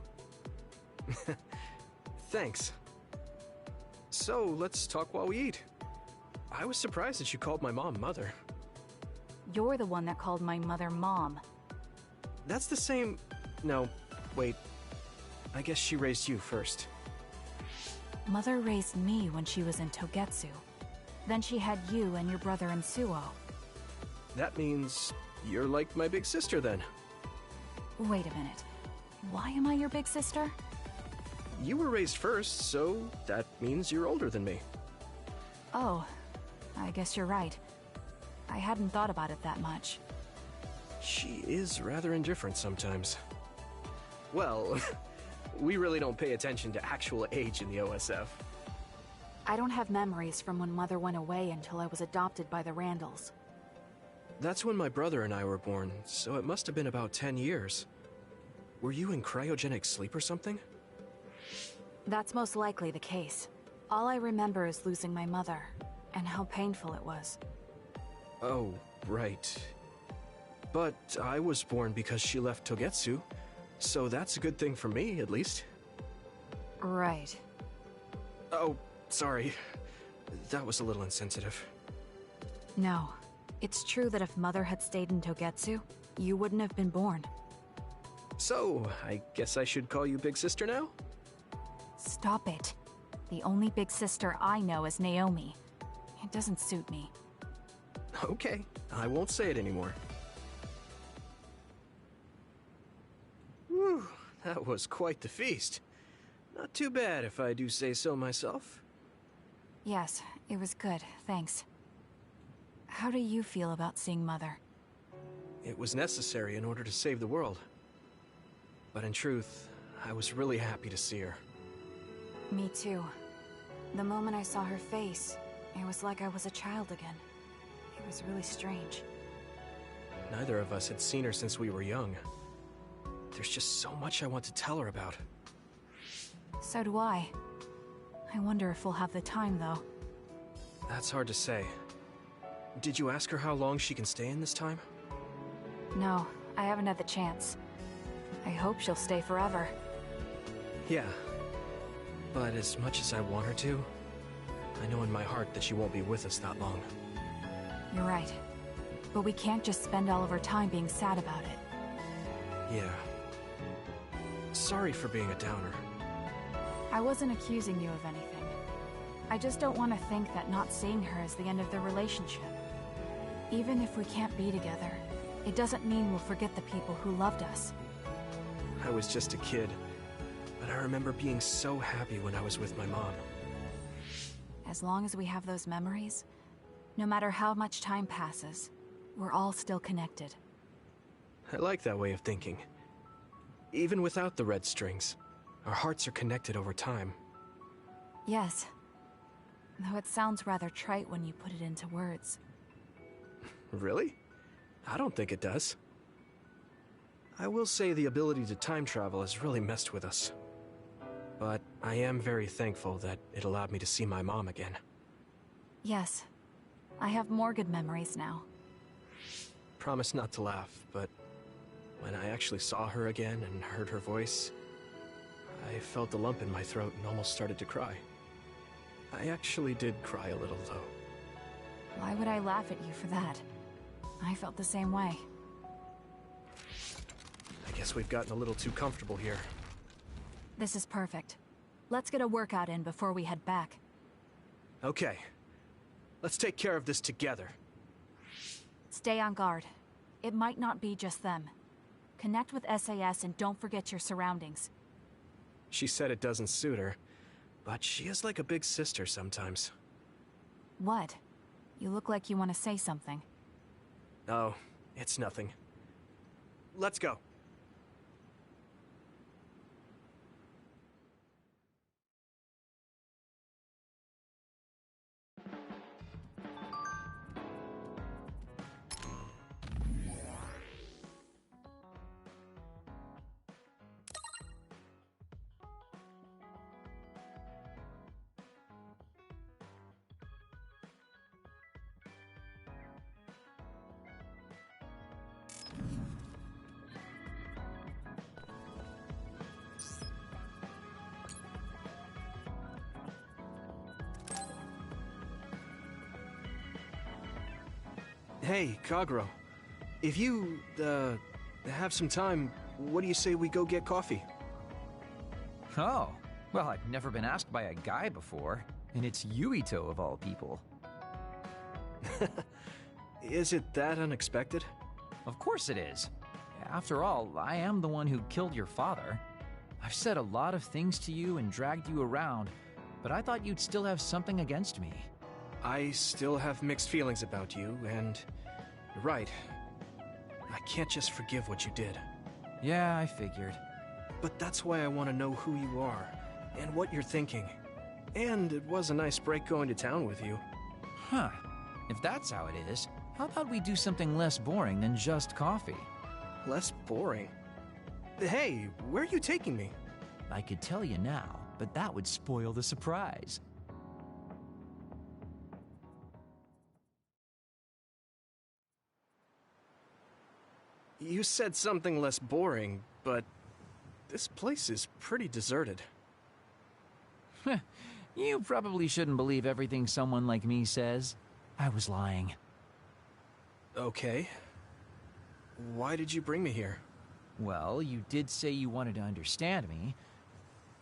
Thanks. So, let's talk while we eat. I was surprised that you called my mom Mother.
You're the one that called my mother Mom.
That's the same... No, wait. I guess she raised you first.
Mother raised me when she was in Togetsu. Then she had you and your brother in Suo.
That means you're like my big sister then.
Wait a minute. Why am I your big sister?
You were raised first, so that means you're older than me.
Oh, I guess you're right. I hadn't thought about it that much.
She is rather indifferent sometimes. Well, we really don't pay attention to actual age in the OSF.
I don't have memories from when Mother went away until I was adopted by the Randalls.
That's when my brother and I were born, so it must have been about 10 years. Were you in cryogenic sleep or something?
That's most likely the case. All I remember is losing my mother. and how painful it was.
Oh, right. But I was born because she left Togetsu, so that's a good thing for me, at least.
Right.
Oh, sorry. That was a little insensitive.
No. It's true that if Mother had stayed in Togetsu, you wouldn't have been born.
So, I guess I should call you Big Sister now?
Stop it. The only big sister I know is Naomi. It doesn't suit me.
Okay, I won't say it anymore. Whew, that was quite the feast. Not too bad if I do say so myself.
Yes, it was good, thanks. How do you feel about seeing Mother?
It was necessary in order to save the world. But in truth, I was really happy to see her.
Me too. The moment I saw her face, it was like I was a child again. It was really strange.
Neither of us had seen her since we were young. There's just so much I want to tell her about.
So do I. I wonder if we'll have the time, though.
That's hard to say. Did you ask her how long she can stay in this time?
No, I haven't had the chance. I hope she'll stay forever.
Yeah. But as much as I want her to, I know in my heart that she won't be with us that long.
You're right. But we can't just spend all of our time being sad about it.
Yeah. Sorry for being a downer.
I wasn't accusing you of anything. I just don't want to think that not seeing her is the end of the relationship. Even if we can't be together, it doesn't mean we'll forget the people who loved us.
I was just a kid, but I remember being so happy when I was with my mom.
As long as we have those memories, no matter how much time passes, we're all still connected.
I like that way of thinking. Even without the red strings, our hearts are connected over time.
Yes. Though it sounds rather trite when you put it into words.
Really? I don't think it does. I will say the ability to time travel has really messed with us. But I am very thankful that it allowed me to see my mom again.
Yes. I have more good memories now.
Promise not to laugh, but when I actually saw her again and heard her voice, I felt a lump in my throat and almost started to cry. I actually did cry a little, though.
Why would I laugh at you for that? I felt the same way.
I guess we've gotten a little too comfortable here.
This is perfect. Let's get a workout in before we head back.
Okay. Let's take care of this together.
Stay on guard. It might not be just them. Connect with SAS and don't forget your surroundings.
She said it doesn't suit her, but she is like a big sister sometimes.
What? You look like you want to say something.
Oh, it's nothing. Let's go. Hey, Kagero. If you, have some time, what do you say we go get coffee?
Oh, well, I've never been asked by a guy before, and it's Yuito of all people.
Is it that unexpected?
Of course it is. After all, I am the one who killed your father. I've said a lot of things to you and dragged you around, but I thought you'd still have something against me.
I still have mixed feelings about you, and you're right. I can't just forgive what you did.
Yeah, I figured.
But that's why I want to know who you are, and what you're thinking. And it was a nice break going to town with you.
Huh. If that's how it is, how about we do something less boring than just coffee?
Less boring? Hey, where are you taking me?
I could tell you now, but that would spoil the surprise.
You said something less boring, but this place is pretty deserted.
You probably shouldn't believe everything someone like me says. I was lying.
Okay. Why did you bring me here?
Well, you did say you wanted to understand me.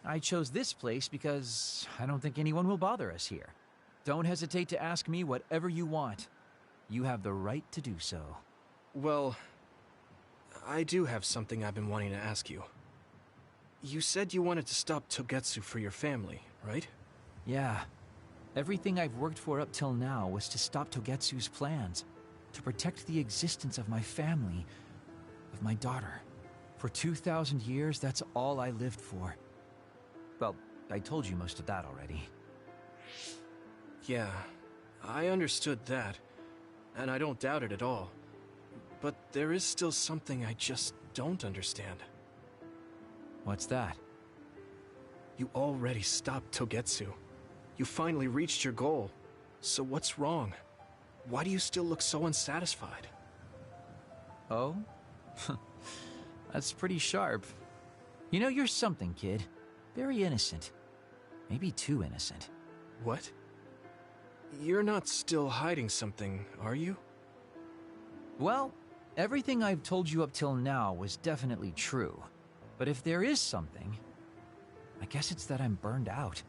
I chose this place because I don't think anyone will bother us here. Don't hesitate to ask me whatever you want. You have the right to do so.
Well, I do have something I've been wanting to ask you. You said you wanted to stop Togetsu for your family, right?
Yeah. Everything I've worked for up till now was to stop Togetsu's plans, to protect the existence of my family, of my daughter. For 2,000 years, that's all I lived for. Well, I told you most of that already.
Yeah, I understood that, and I don't doubt it at all. But there is still something I just don't understand.
What's that?
You already stopped Togetsu. You finally reached your goal. So what's wrong? Why do you still look so unsatisfied?
Oh? That's pretty sharp. You know, you're something, kid. Very innocent. Maybe too innocent.
What? You're not still hiding something, are you?
Well, everything I've told you up till now was definitely true. But if there is something, I guess it's that I'm burned out.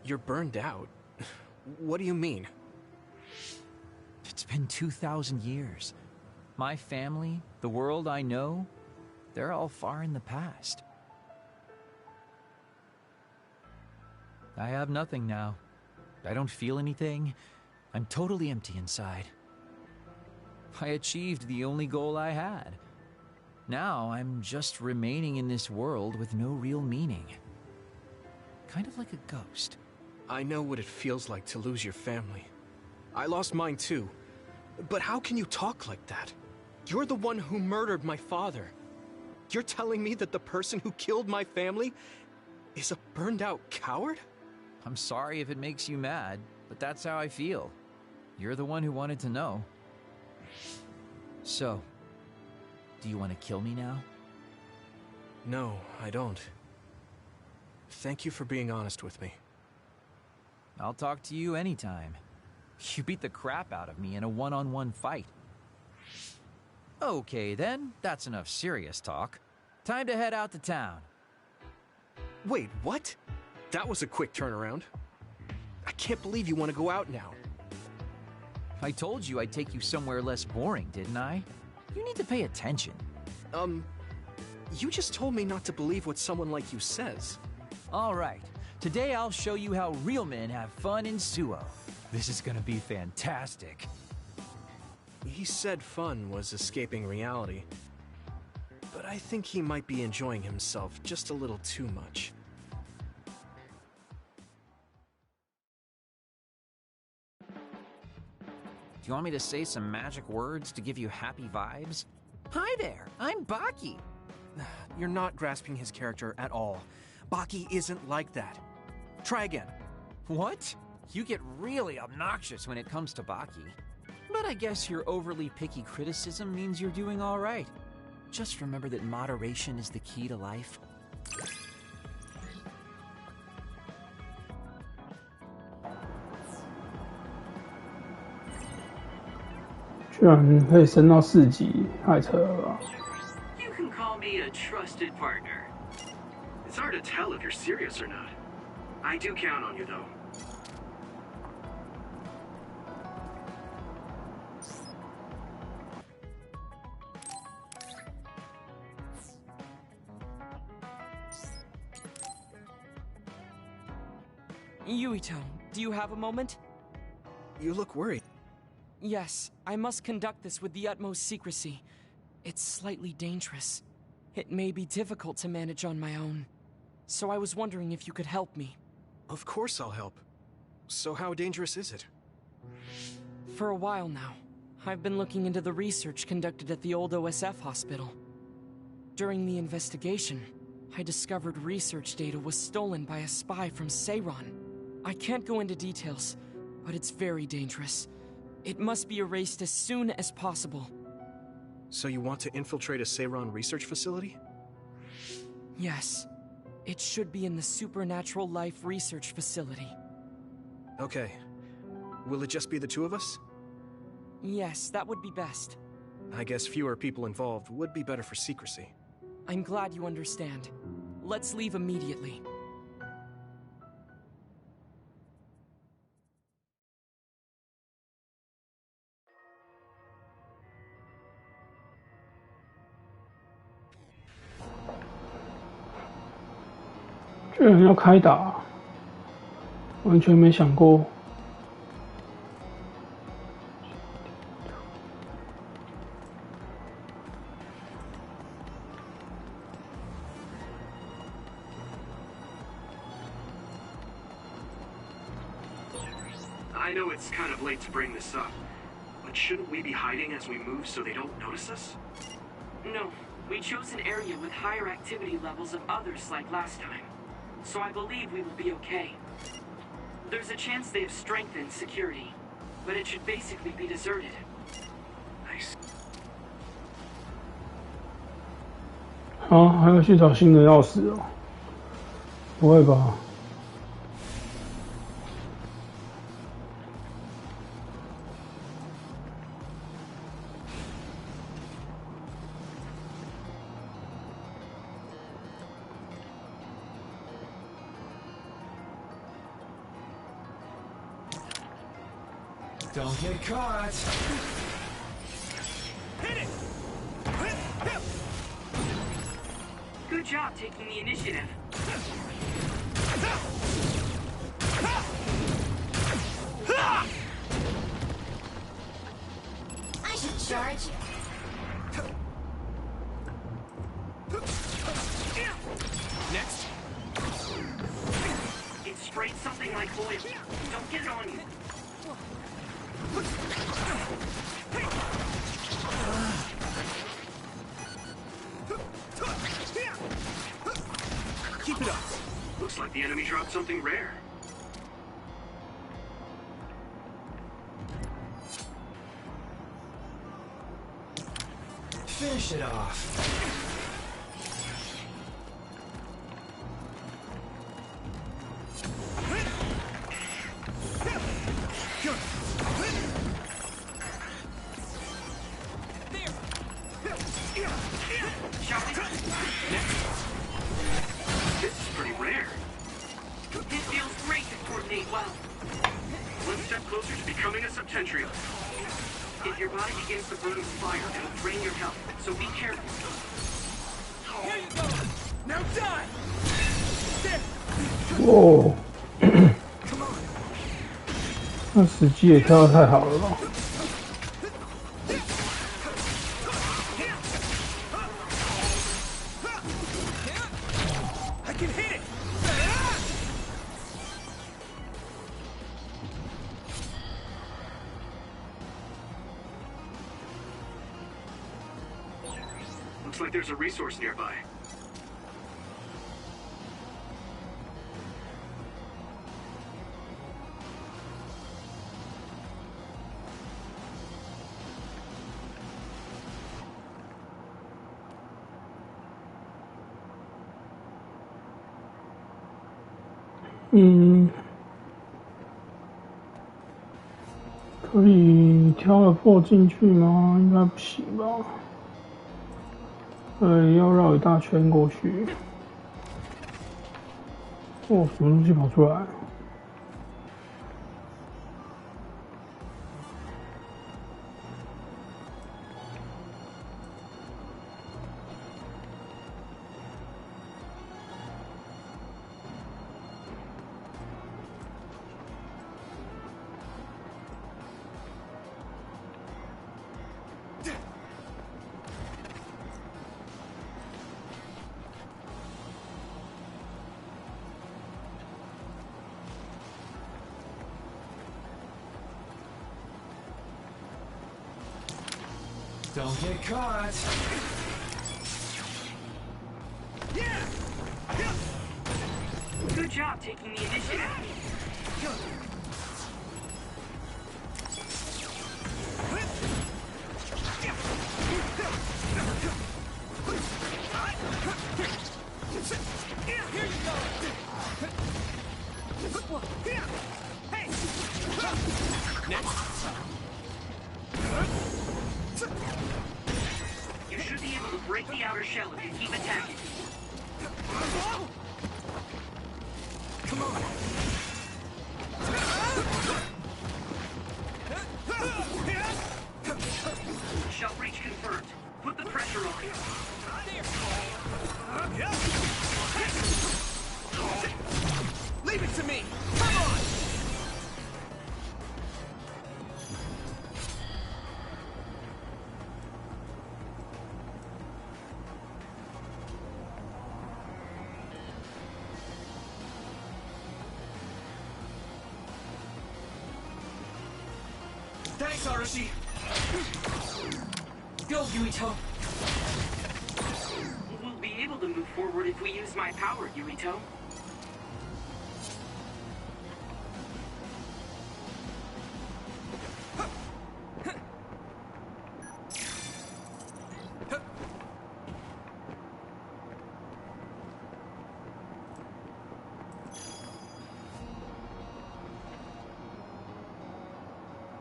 You're burned out? What do you mean?
It's been 2,000 years. My family, the world I know, they're all far in the past. I have nothing now. I don't feel anything. I'm totally empty inside. I achieved the only goal I had. Now I'm just remaining in this world with no real meaning. Kind of like a ghost.
I know what it feels like to lose your family. I lost mine too. But how can you talk like that? You're the one who murdered my father. You're telling me that the person who killed my family is a burned-out coward?
I'm sorry if it makes you mad, but that's how I feel. You're the one who wanted to know. So, do you want to kill me now?
No, I don't. Thank you for being honest with me.
I'll talk to you anytime. You beat the crap out of me in a one-on-one fight. Okay then, that's enough serious talk. Time to head out to town.
Wait, what? That was a quick turnaround. I can't believe you want to go out now.
I told you I'd take you somewhere less boring, didn't I? You need to pay attention.
You just told me not to believe what someone like you says.
All right. Today I'll show you how real men have fun in Suo. This is gonna be fantastic.
He said fun was escaping reality. But I think he might be enjoying himself just a little too much.
Do you want me to say some magic words to give you happy vibes? Hi there, I'm Baki.
You're not grasping his character at all. Baki isn't like that. Try again.
What? You get really obnoxious when it comes to Baki. But I guess your overly picky criticism means you're doing all right. Just remember that moderation is the key to life.
居然可以升到4级，太扯了吧！
You can call me a trusted partner.
It's hard to tell if you're serious or not. I do count on you, though.
Yuito, do you have a moment?
You look worried.
Yes, I must conduct this with the utmost secrecy. It's slightly dangerous. It may be difficult to manage on my own. So I was wondering if you could help me.
Of course I'll help. So how dangerous is it?
For a while now, I've been looking into the research conducted at the old OSF hospital. During the investigation, I discovered research data was stolen by a spy from Seiron. I can't go into details, but it's very dangerous. It must be erased as soon as possible.
So you want to infiltrate a Seiran research facility?
Yes. It should be in the Supernatural Life Research Facility.
Okay. Will it just be the two of us?
Yes, that would be best.
I guess fewer people involved would be better for secrecy.
I'm glad you understand. Let's leave immediately.
居然要开打，完全没想过。
I know it's kind of late to bring this up, but shouldn't we be hiding as we move so they don't notice us?
No, we chose an area with higher activity levels of others like last time. So I believe we will be okay. There's a chance they have strengthened security, but it should basically be deserted.
Nice.
啊，还要去找新的钥匙哦？不会吧？
Don't get caught!
Hit it! Good job taking the initiative.
I should charge you.
Next. It sprayed something like oil. Don't get it on you.
Keep it up. Looks like the enemy dropped something rare.
Finish it off.
This is pretty rare.
It feels great to coordinate well.
One step closer to becoming a Septentrion.
If your body begins to burn with fire, it'll drain your health, so be careful.
Here you go! Now die! There!
哦，那时机也跳得太好了吧？
Looks like there's a resource nearby.
Hmm. 可以挑了破进去吗？应该不行吧。要绕一大圈过去。哦，什么东西跑出来？
Don't get caught!
Good job taking the initiative.
break the outer shell if you keep attacking.
Come on!
Shell breach confirmed. Put the pressure on.
Leave it to me! Come on!
Thanks, Arashi! Go, Yuito!
We'll be able to move forward if we use my power, Yuito.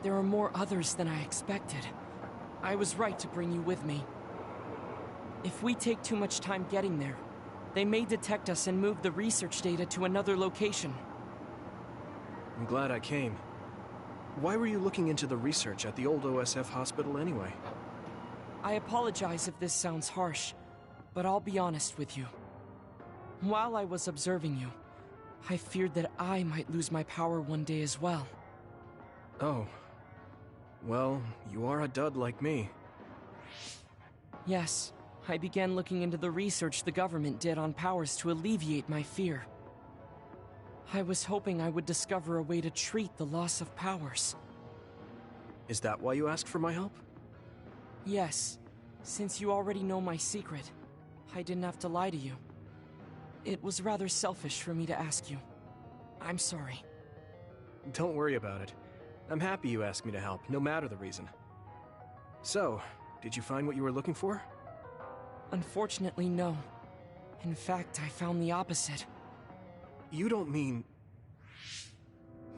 There are more others than I expected. I was right to bring you with me. If we take too much time getting there, they may detect us and move the research data to another location.
I'm glad I came. Why were you looking into the research at the old OSF hospital anyway?
I apologize if this sounds harsh, but I'll be honest with you. While I was observing you, I feared that I might lose my power one day as well.
Oh. Well, you are a dud like me.
Yes, I began looking into the research the government did on powers to alleviate my fear. I was hoping I would discover a way to treat the loss of powers.
Is that why you asked for my help?
Yes, since you already know my secret, I didn't have to lie to you. It was rather selfish for me to ask you. I'm sorry.
Don't worry about it. I'm happy you asked me to help, no matter the reason. So, did you find what you were looking for?
Unfortunately, no. In fact, I found the opposite.
You don't mean...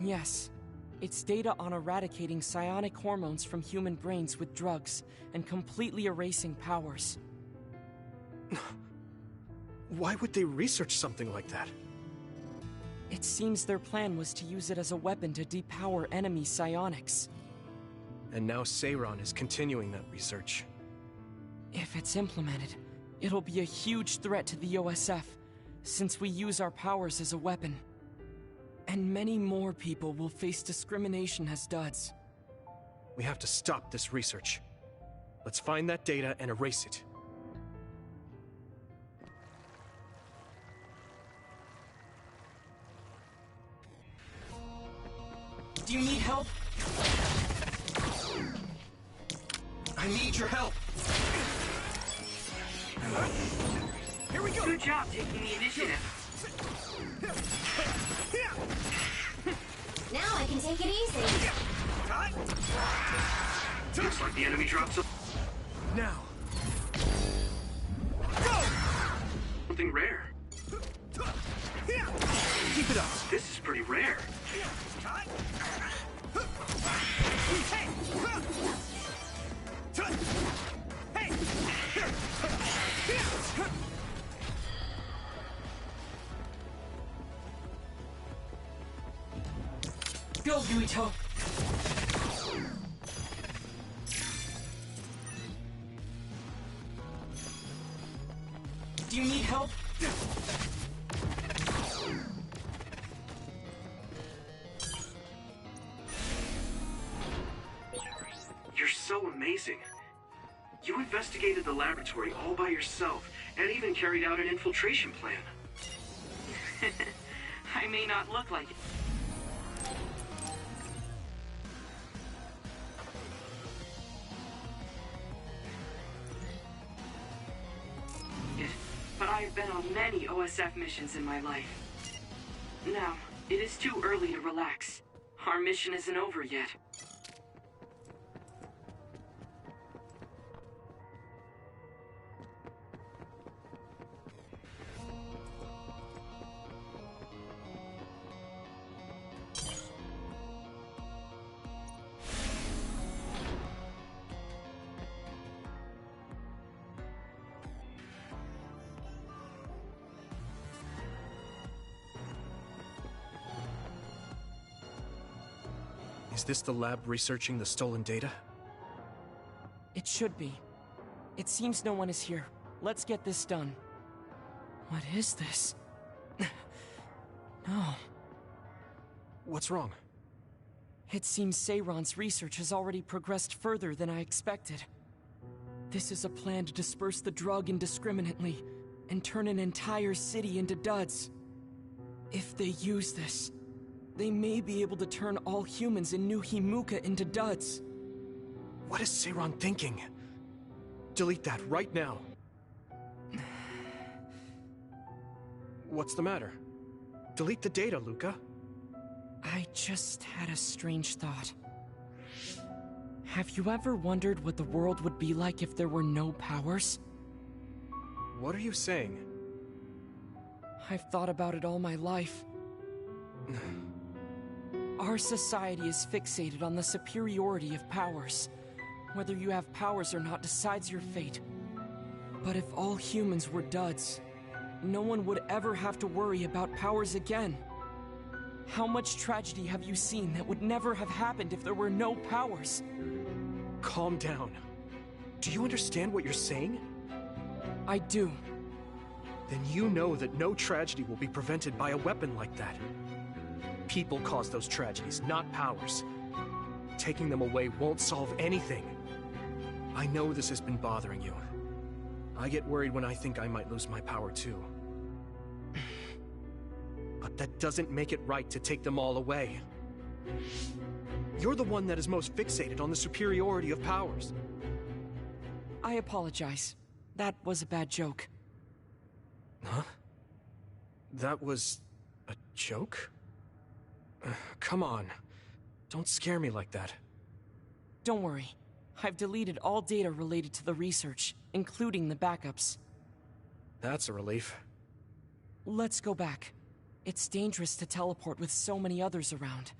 Yes. It's data on eradicating psionic hormones from human brains with drugs, and completely erasing powers.
Why would they research something like that?
It seems their plan was to use it as a weapon to depower enemy psionics.
And now Seiran is continuing that research.
If it's implemented, it'll be a huge threat to the OSF, since we use our powers as a weapon. And many more people will face discrimination as duds.
We have to stop this research. Let's find that data and erase it.
Do you need help? I need your help.
Here we go. Good job taking the initiative.
Now I can take it easy.
Looks like the enemy drops up.
Now. Go!
Something rare.
Keep it up.
This is pretty rare.
Go, Yuito! Do you need help?
You're so amazing. You investigated the laboratory all by yourself, and even carried out an infiltration plan.
I may not look like it. But I've been on many OSF missions in my life. Now, it is too early to relax. Our mission isn't over yet.
Is this the lab researching the stolen data?
It should be. It seems no one is here. Let's get this done. What is this? No.
What's wrong?
It seems Seiron's research has already progressed further than I expected. This is a plan to disperse the drug indiscriminately and turn an entire city into duds. If they use this, they may be able to turn all humans in New Himuka into duds.
What is Seiron thinking? Delete that right now. What's the matter? Delete the data, Luca.
I just had a strange thought. Have you ever wondered what the world would be like if there were no powers?
What are you saying?
I've thought about it all my life. Our society is fixated on the superiority of powers. Whether you have powers or not decides your fate. But if all humans were duds, no one would ever have to worry about powers again. How much tragedy have you seen that would never have happened if there were no powers?
Calm down. Do you understand what you're saying?
I do.
Then you know that no tragedy will be prevented by a weapon like that. People cause those tragedies, not powers. Taking them away won't solve anything. I know this has been bothering you. I get worried when I think I might lose my power too. But that doesn't make it right to take them all away. You're the one that is most fixated on the superiority of powers.
I apologize. That was a bad joke.
Huh? That was a joke? Come on. Don't scare me like that.
Don't worry. I've deleted all data related to the research, including the backups.
That's a relief.
Let's go back. It's dangerous to teleport with so many others around.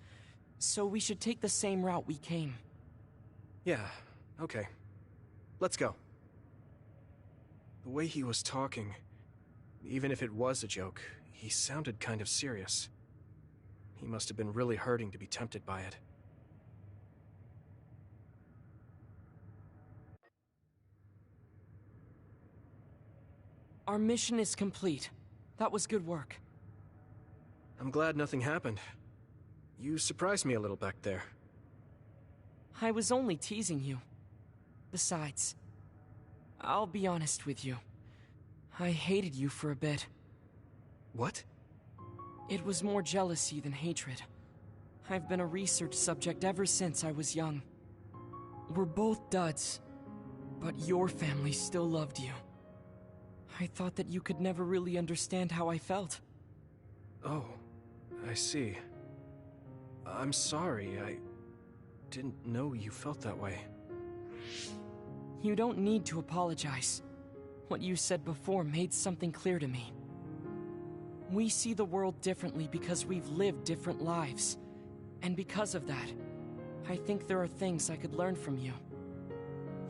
So we should take the same route we came.
Yeah, okay. Let's go. The way he was talking, even if it was a joke, he sounded kind of serious. He must have been really hurting to be tempted by it.
Our mission is complete. That was good work.
I'm glad nothing happened. You surprised me a little back there.
I was only teasing you. Besides, I'll be honest with you. I hated you for a bit.
What?
It was more jealousy than hatred. I've been a research subject ever since I was young. We're both duds, but your family still loved you. I thought that you could never really understand how I felt.
Oh, I see. I'm sorry, I didn't know you felt that way.
You don't need to apologize. What you said before made something clear to me. We see the world differently because we've lived different lives. And because of that, I think there are things I could learn from you.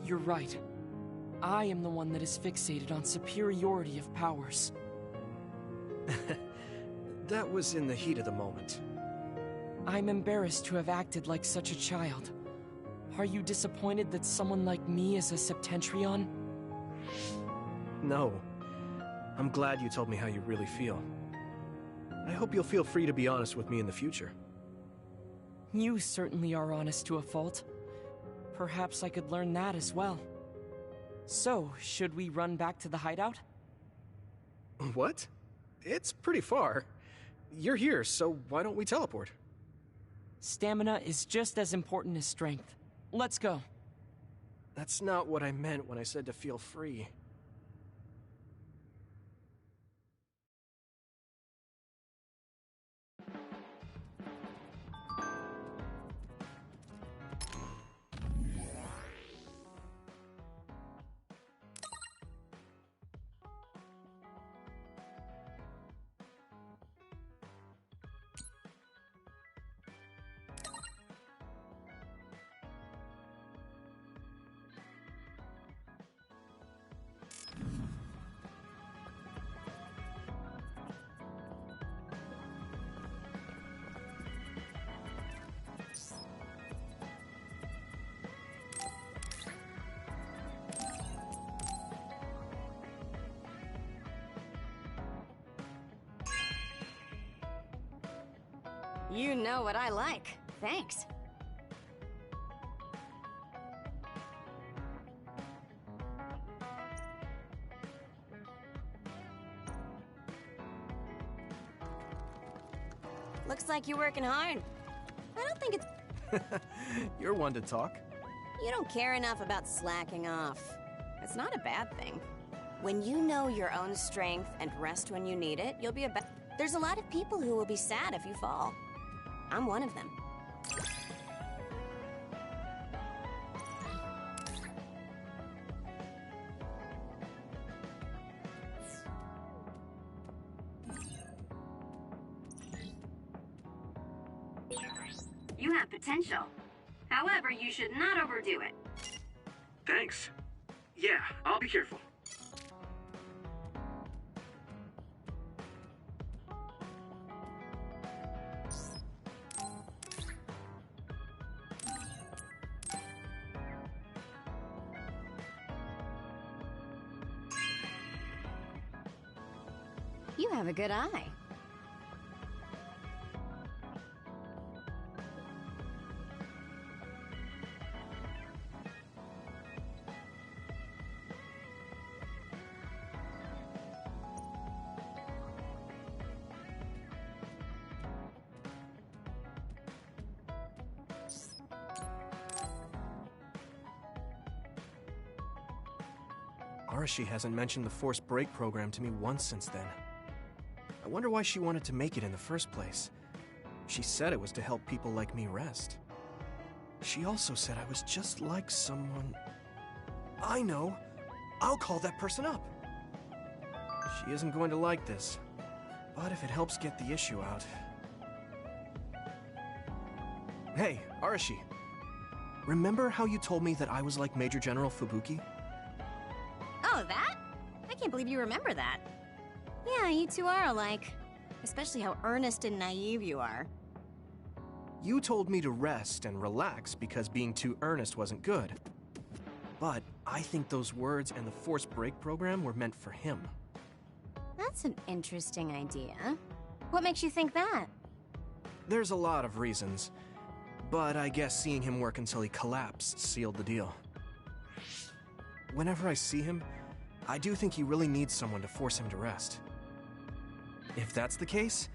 You're right. I am the one that is fixated on superiority of powers.
That was in the heat of the moment.
I'm embarrassed to have acted like such a child. Are you disappointed that someone like me is a Septentrion?
No. I'm glad you told me how you really feel. I hope you'll feel free to be honest with me in the future.
You certainly are honest to a fault. Perhaps I could learn that as well. So, should we run back to the hideout?
What? It's pretty far. You're here, so why don't we teleport?
Stamina is just as important as strength. Let's go.
That's not what I meant when I said to feel free.
You know what I like. Thanks. Looks like you're working hard. I don't think it's...
You're one to talk.
You don't care enough about slacking off. It's not a bad thing. When you know your own strength and rest when you need it, you'll be a There's a lot of people who will be sad if you fall. I'm one of them.
You have potential. However, you should not overdo it.
Thanks. Yeah, I'll be careful.
You have a good eye.
Arashi hasn't mentioned the Force Break program to me once since then. I wonder why she wanted to make it in the first place. She said it was to help people like me rest. She also said I was just like someone... I know! I'll call that person up! She isn't going to like this, but if it helps get the issue out... Hey, Arashi! Remember how you told me that I was like Major General Fubuki?
Oh, that? I can't believe you remember that. Yeah, you two are alike. Especially how earnest and naive you are.
You told me to rest and relax because being too earnest wasn't good. But I think those words and the Force Break program were meant for him.
That's an interesting idea. What makes you think that?
There's a lot of reasons. But I guess seeing him work until he collapsed sealed the deal. Whenever I see him, I do think he really needs someone to force him to rest. If that's the case,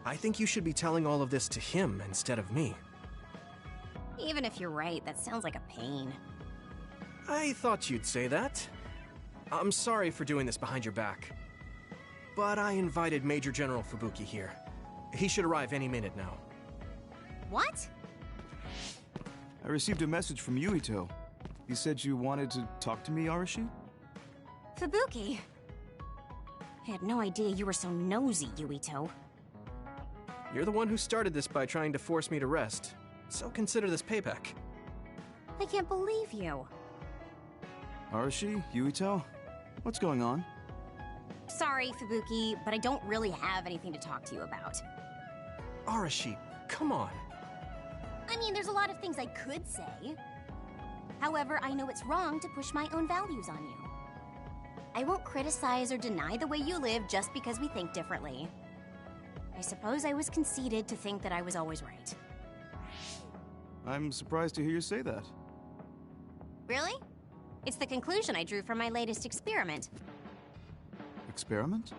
I think you should be telling all of this to him instead of me.
Even if you're right, that sounds like a pain.
I thought you'd say that. I'm sorry for doing this behind your back. But I invited Major General Fubuki here. He should arrive any minute now.
What?
I received a message from Yuito. He said you wanted to talk to me, Arashi?
Fubuki. I had no idea you were so nosy, Yuito.
You're the one who started this by trying to force me to rest, so consider this payback.
I can't believe you.
Arashi, Yuito, what's going on?
Sorry, Fubuki, but I don't really have anything to talk to you about.
Arashi, come on.
I mean, there's a lot of things I could say. However, I know it's wrong to push my own values on you. I won't criticize or deny the way you live just because we think differently. I suppose I was conceited to think that I was always right.
I'm surprised to hear you say that.
Really? It's the conclusion I drew from my latest experiment.
Experiment?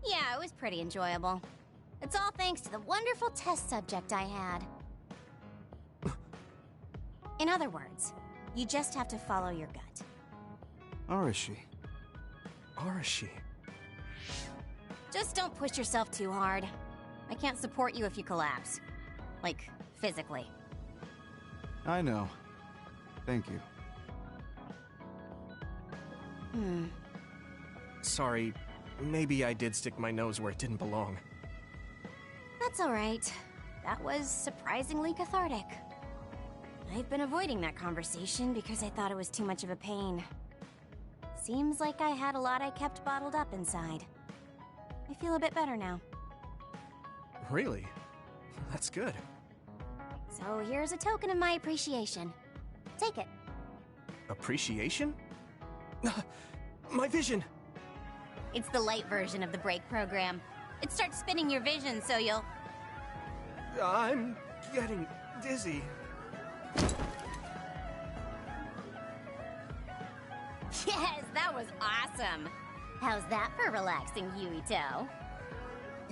Yeah, it was pretty enjoyable. It's all thanks to the wonderful test subject I had. In other words, you just have to follow your gut.
Arashi.
Arashi.
Just don't push yourself too hard. I can't support you if you collapse. Like, physically.
I know. Thank you.
Sorry, maybe I did stick my nose where it didn't belong.
That's alright. That was surprisingly cathartic. I've been avoiding that conversation because I thought it was too much of a pain. Seems like I had a lot I kept bottled up inside. I feel a bit better now.
Really? That's good.
So here's a token of my appreciation. Take it.
Appreciation? My vision!
It's the light version of the break program. It starts spinning your vision so you'll...
I'm getting dizzy.
Yes, that was awesome. How's that for relaxing, Yuito?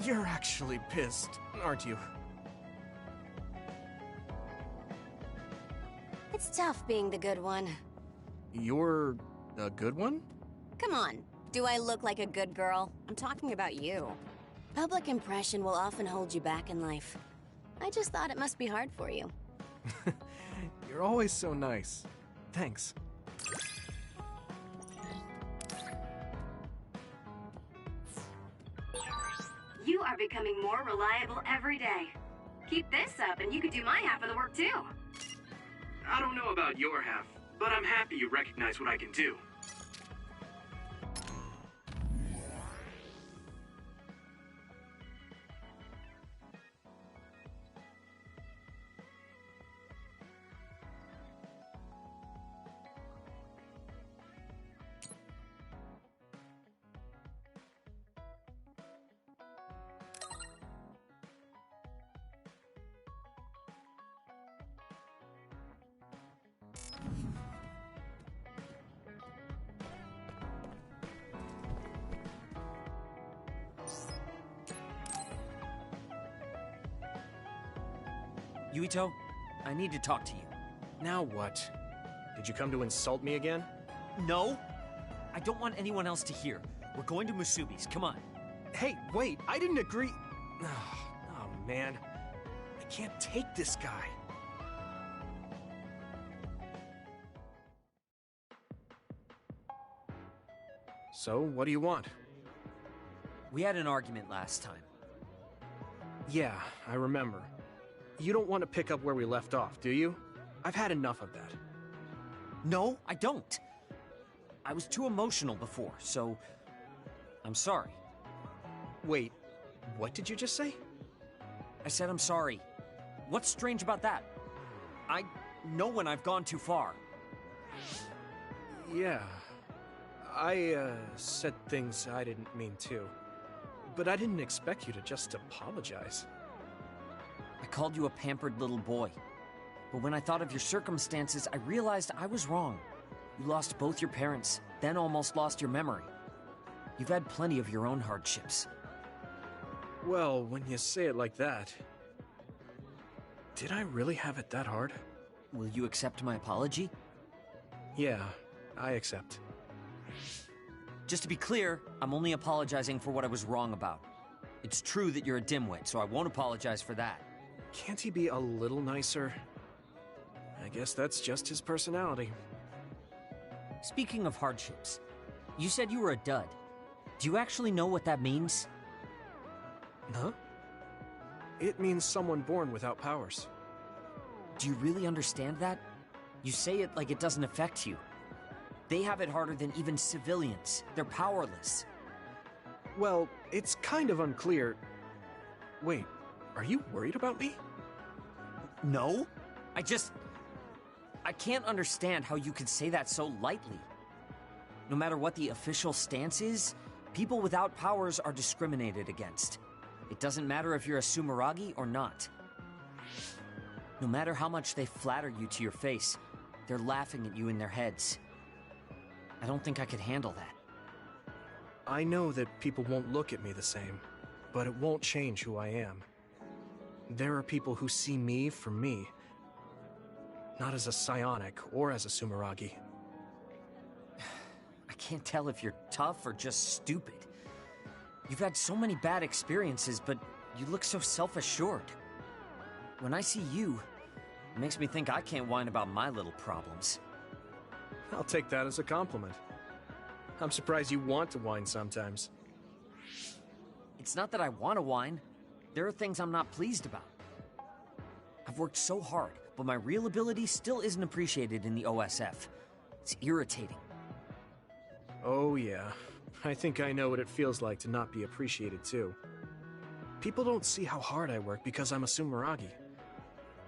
You're actually pissed, aren't you?
It's tough being the good one.
You're a good one?
Come on, do I look like a good girl? I'm talking about you. Public impression will often hold you back in life. I just thought it must be hard for you.
You're always so nice. Thanks.
You are becoming more reliable every day. Keep this up and you could do my half of the work too.
I don't know about your half, but I'm happy you recognize what I can do.
Yuito, I need to talk to you.
Now what? Did you come to insult me again?
No. I don't want anyone else to hear. We're going to Musubi's, come on.
Hey, wait, I didn't agree. Oh, man. I can't take this guy. So, what do you want?
We had an argument last time.
Yeah, I remember. You don't want to pick up where we left off, do you? I've had enough of that.
No, I don't. I was too emotional before, so I'm sorry.
Wait, what did you just say?
I said I'm sorry. What's strange about that? I know when I've gone too far.
Yeah. I said things I didn't mean to. But I didn't expect you to just apologize.
I called you a pampered little boy. But when I thought of your circumstances, I realized I was wrong. You lost both your parents, then almost lost your memory. You've had plenty of your own hardships.
Well, when you say it like that... Did I really have it that hard?
Will you accept my apology?
Yeah, I accept.
Just to be clear, I'm only apologizing for what I was wrong about. It's true that you're a dimwit, so I won't apologize for that.
Can't he be a little nicer? I guess that's just his personality.
Speaking of hardships, you said you were a dud. Do you actually know what that means?
Huh? It means someone born without powers.
Do you really understand that? You say it like it doesn't affect you. They have it harder than even civilians. They're powerless.
Well, it's kind of unclear. Wait, are you worried about me?
No. I can't understand how you could say that so lightly. No matter what the official stance is, people without powers are discriminated against. It doesn't matter if you're a Sumeragi or not. No matter how much they flatter you to your face, they're laughing at you in their heads. I don't think I could handle that.
I know that people won't look at me the same, but it won't change who I am. There are people who see me for me, not as a psionic or as a Sumeragi.
I can't tell if you're tough or just stupid. You've had so many bad experiences, but you look so self-assured. When I see you, it makes me think I can't whine about my little problems.
I'll take that as a compliment. I'm surprised you want to whine sometimes.
It's not that I want to whine. There are things I'm not pleased about. I've worked so hard, but my real ability still isn't appreciated in the OSF. It's irritating.
Oh yeah, I think I know what it feels like to not be appreciated too. People don't see how hard I work because I'm a Sumeragi.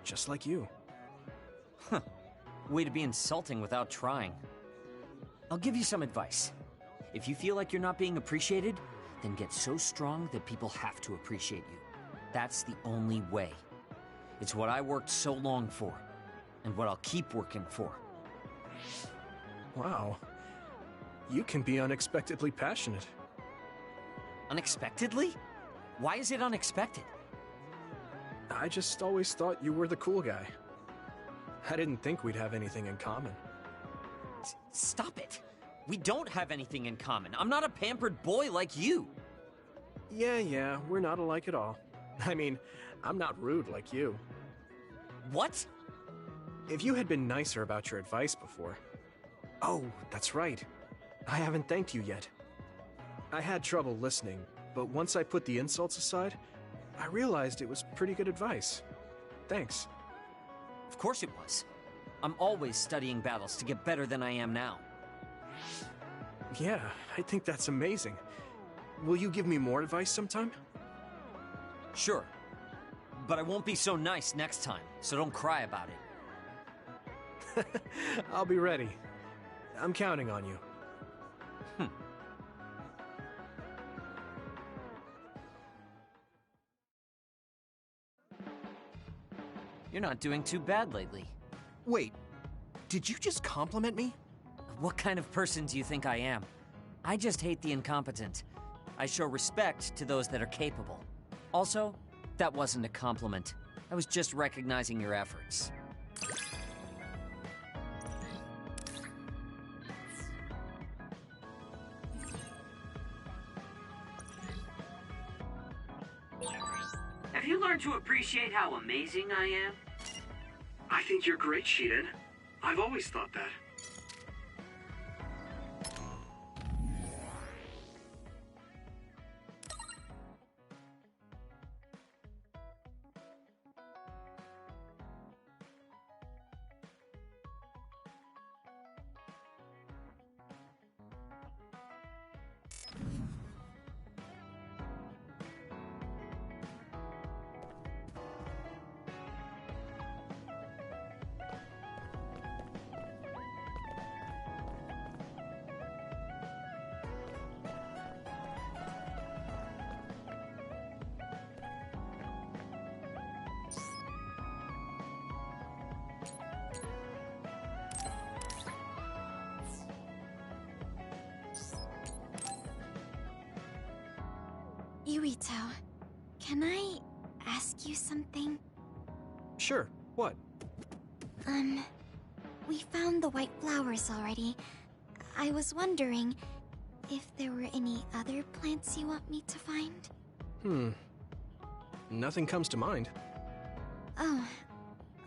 Just like you.
Huh. Way to be insulting without trying. I'll give you some advice. If you feel like you're not being appreciated, then get so strong that people have to appreciate you. That's the only way. It's what I worked so long for, and what I'll keep working for.
Wow. You can be unexpectedly passionate.
Unexpectedly? Why is it unexpected?
I just always thought you were the cool guy. I didn't think we'd have anything in common.
Stop it! We don't have anything in common. I'm not a pampered boy like you.
Yeah, we're not alike at all. I mean, I'm not rude like you.
What?
If you had been nicer about your advice before... Oh, that's right. I haven't thanked you yet. I had trouble listening, but once I put the insults aside, I realized it was pretty good advice. Thanks.
Of course it was. I'm always studying battles to get better than I am now.
Yeah, I think that's amazing. Will you give me more advice sometime?
Sure. But I won't be so nice next time, so don't cry about
it. I'll be ready. I'm counting on you.
You're not doing too bad lately.
Wait, did you just compliment me?
What kind of person do you think I am? I just hate the incompetent. I show respect to those that are capable. Also, that wasn't a compliment. I was just recognizing your efforts.
Have you learned to appreciate how amazing I am?
I think you're great, Shiden. I've always thought that.
Yuito, can I ask you something?
Sure, what?
We found the white flowers already. I was wondering if there were any other plants you want me to find?
Nothing comes to mind.
Oh,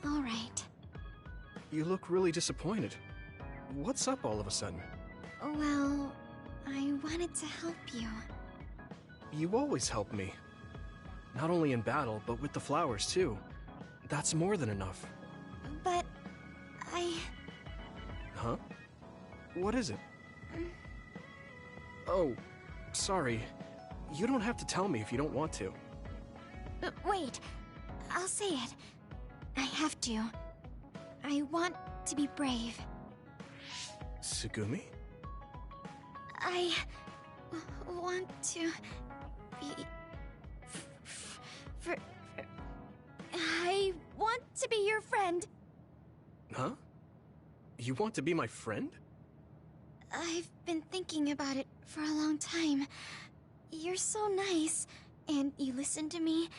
alright.
You look really disappointed. What's up all of a sudden?
Well, I wanted to help you.
You always help me. Not only in battle, but with the flowers too. That's more than enough.
But I...
Huh? What is it? Oh, sorry. You don't have to tell me if you don't want to.
Wait, I'll say it. I have to. I want to be brave.
Tsugumi?
I want to be... I want to be your friend.
Huh? You want to be my friend?
I've been thinking about it for a long time. You're so nice, and you listen to me,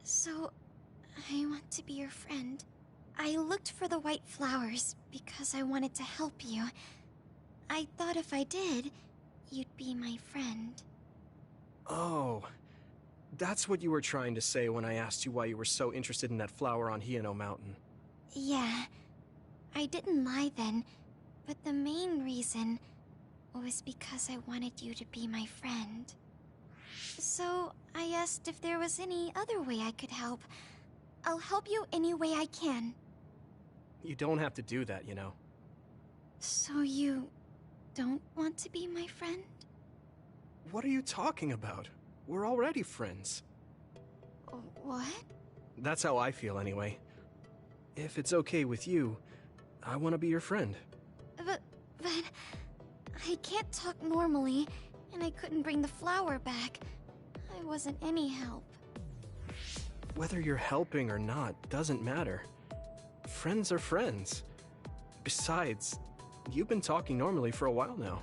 so I want to be your friend. I looked for the white flowers because I wanted to help you. I thought if I did, you'd be my friend.
Oh, that's what you were trying to say when I asked you why you were so interested in that flower on Hieno Mountain.
Yeah, I didn't lie then, but the main reason was because I wanted you to be my friend. So I asked if there was any other way I could help. I'll help you any way I can.
You don't have to do that, you know.
So you don't want to be my friend?
What are you talking about? We're already friends.
What?
That's how I feel anyway. If it's okay with you, I want to be your friend.
But I can't talk normally, and I couldn't bring the flower back. I wasn't any help.
Whether you're helping or not doesn't matter. Friends are friends. Besides, you've been talking normally for a while now.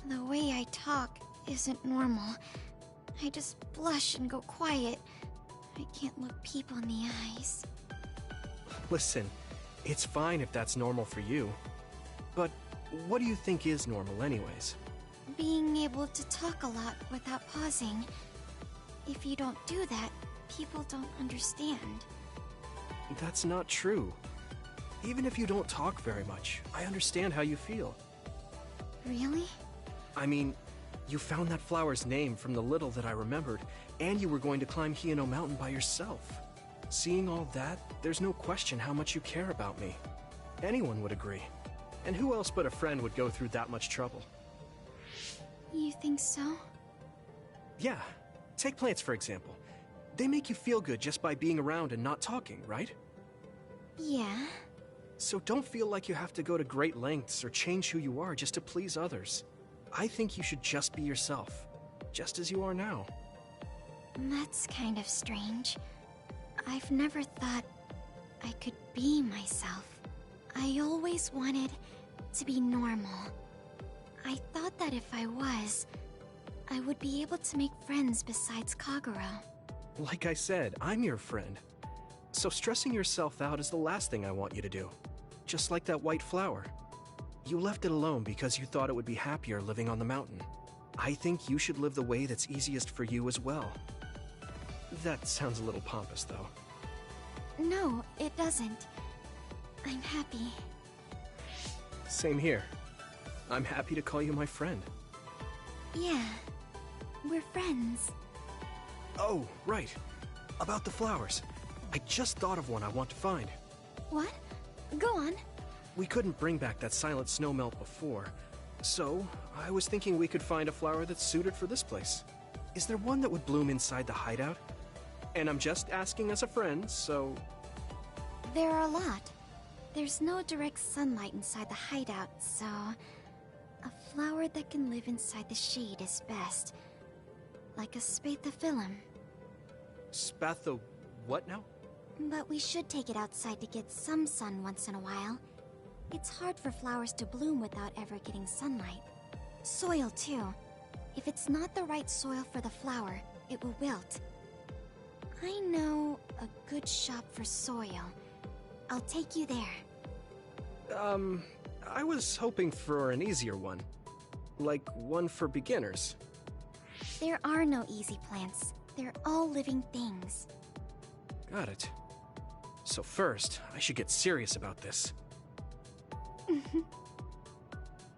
The way I talk isn't normal. I just blush and go quiet. I can't look people in the eyes.
Listen, it's fine if that's normal for you. But what do you think is normal anyways?
Being able to talk a lot without pausing. If you don't do that, people don't understand.
That's not true. Even if you don't talk very much, I understand how you feel.
Really?
I mean, you found that flower's name from the little that I remembered, and you were going to climb Hieno Mountain by yourself. Seeing all that, there's no question how much you care about me. Anyone would agree. And who else but a friend would go through that much trouble?
You think so?
Yeah. Take plants, for example. They make you feel good just by being around and not talking, right?
Yeah.
So don't feel like you have to go to great lengths or change who you are just to please others. I think you should just be yourself, just as you are now.
That's kind of strange. I've never thought I could be myself. I always wanted to be normal. I thought that if I was, I would be able to make friends besides Kagero.
Like I said, I'm your friend. So stressing yourself out is the last thing I want you to do. Just like that white flower. You left it alone because you thought it would be happier living on the mountain. I think you should live the way that's easiest for you as well. That sounds a little pompous, though.
No, it doesn't. I'm happy.
Same here. I'm happy to call you my friend.
Yeah, we're friends.
Oh, right. About the flowers. I just thought of one I want to find.
What? Go on.
We couldn't bring back that silent snowmelt before, so I was thinking we could find a flower that's suited for this place. Is there one that would bloom inside the hideout? And I'm just asking as a friend, so...
There are a lot. There's no direct sunlight inside the hideout, so... A flower that can live inside the shade is best. Like a spathophyllum.
Spatho... what now?
But we should take it outside to get some sun once in a while. It's hard for flowers to bloom without ever getting sunlight. Soil, too. If it's not the right soil for the flower, it will wilt. I know a good shop for soil. I'll take you there.
I was hoping for an easier one. Like one for beginners.
There are no easy plants. They're all living things.
Got it. So first, I should get serious about this.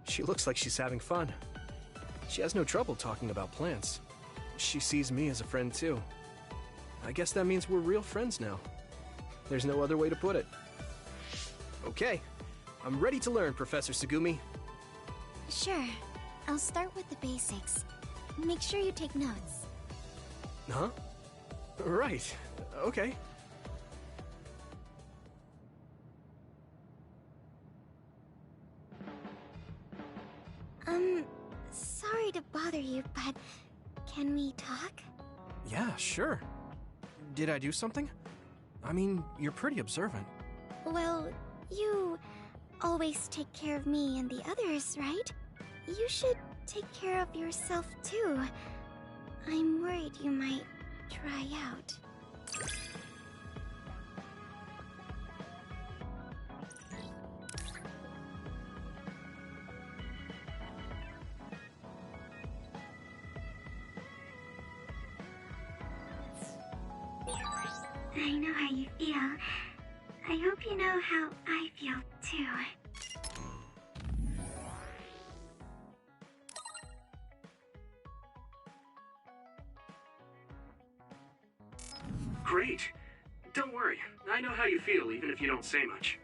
She looks like she's having fun. She has no trouble talking about plants. She sees me as a friend too. I guess that means we're real friends now. There's no other way to put it. Okay, I'm ready to learn, Professor Sugumi.
Sure. I'll start with the basics. Make sure you take notes.
Huh? Right. Okay.
Sorry to bother you, but can we talk?
Yeah, sure. Did I do something? I mean, you're pretty observant.
Well, you always take care of me and the others, right? You should take care of yourself too. I'm worried you might try out.
I know how you feel. I hope you know how I feel, too.
Great. Don't worry. I know how you feel, even if you don't say much.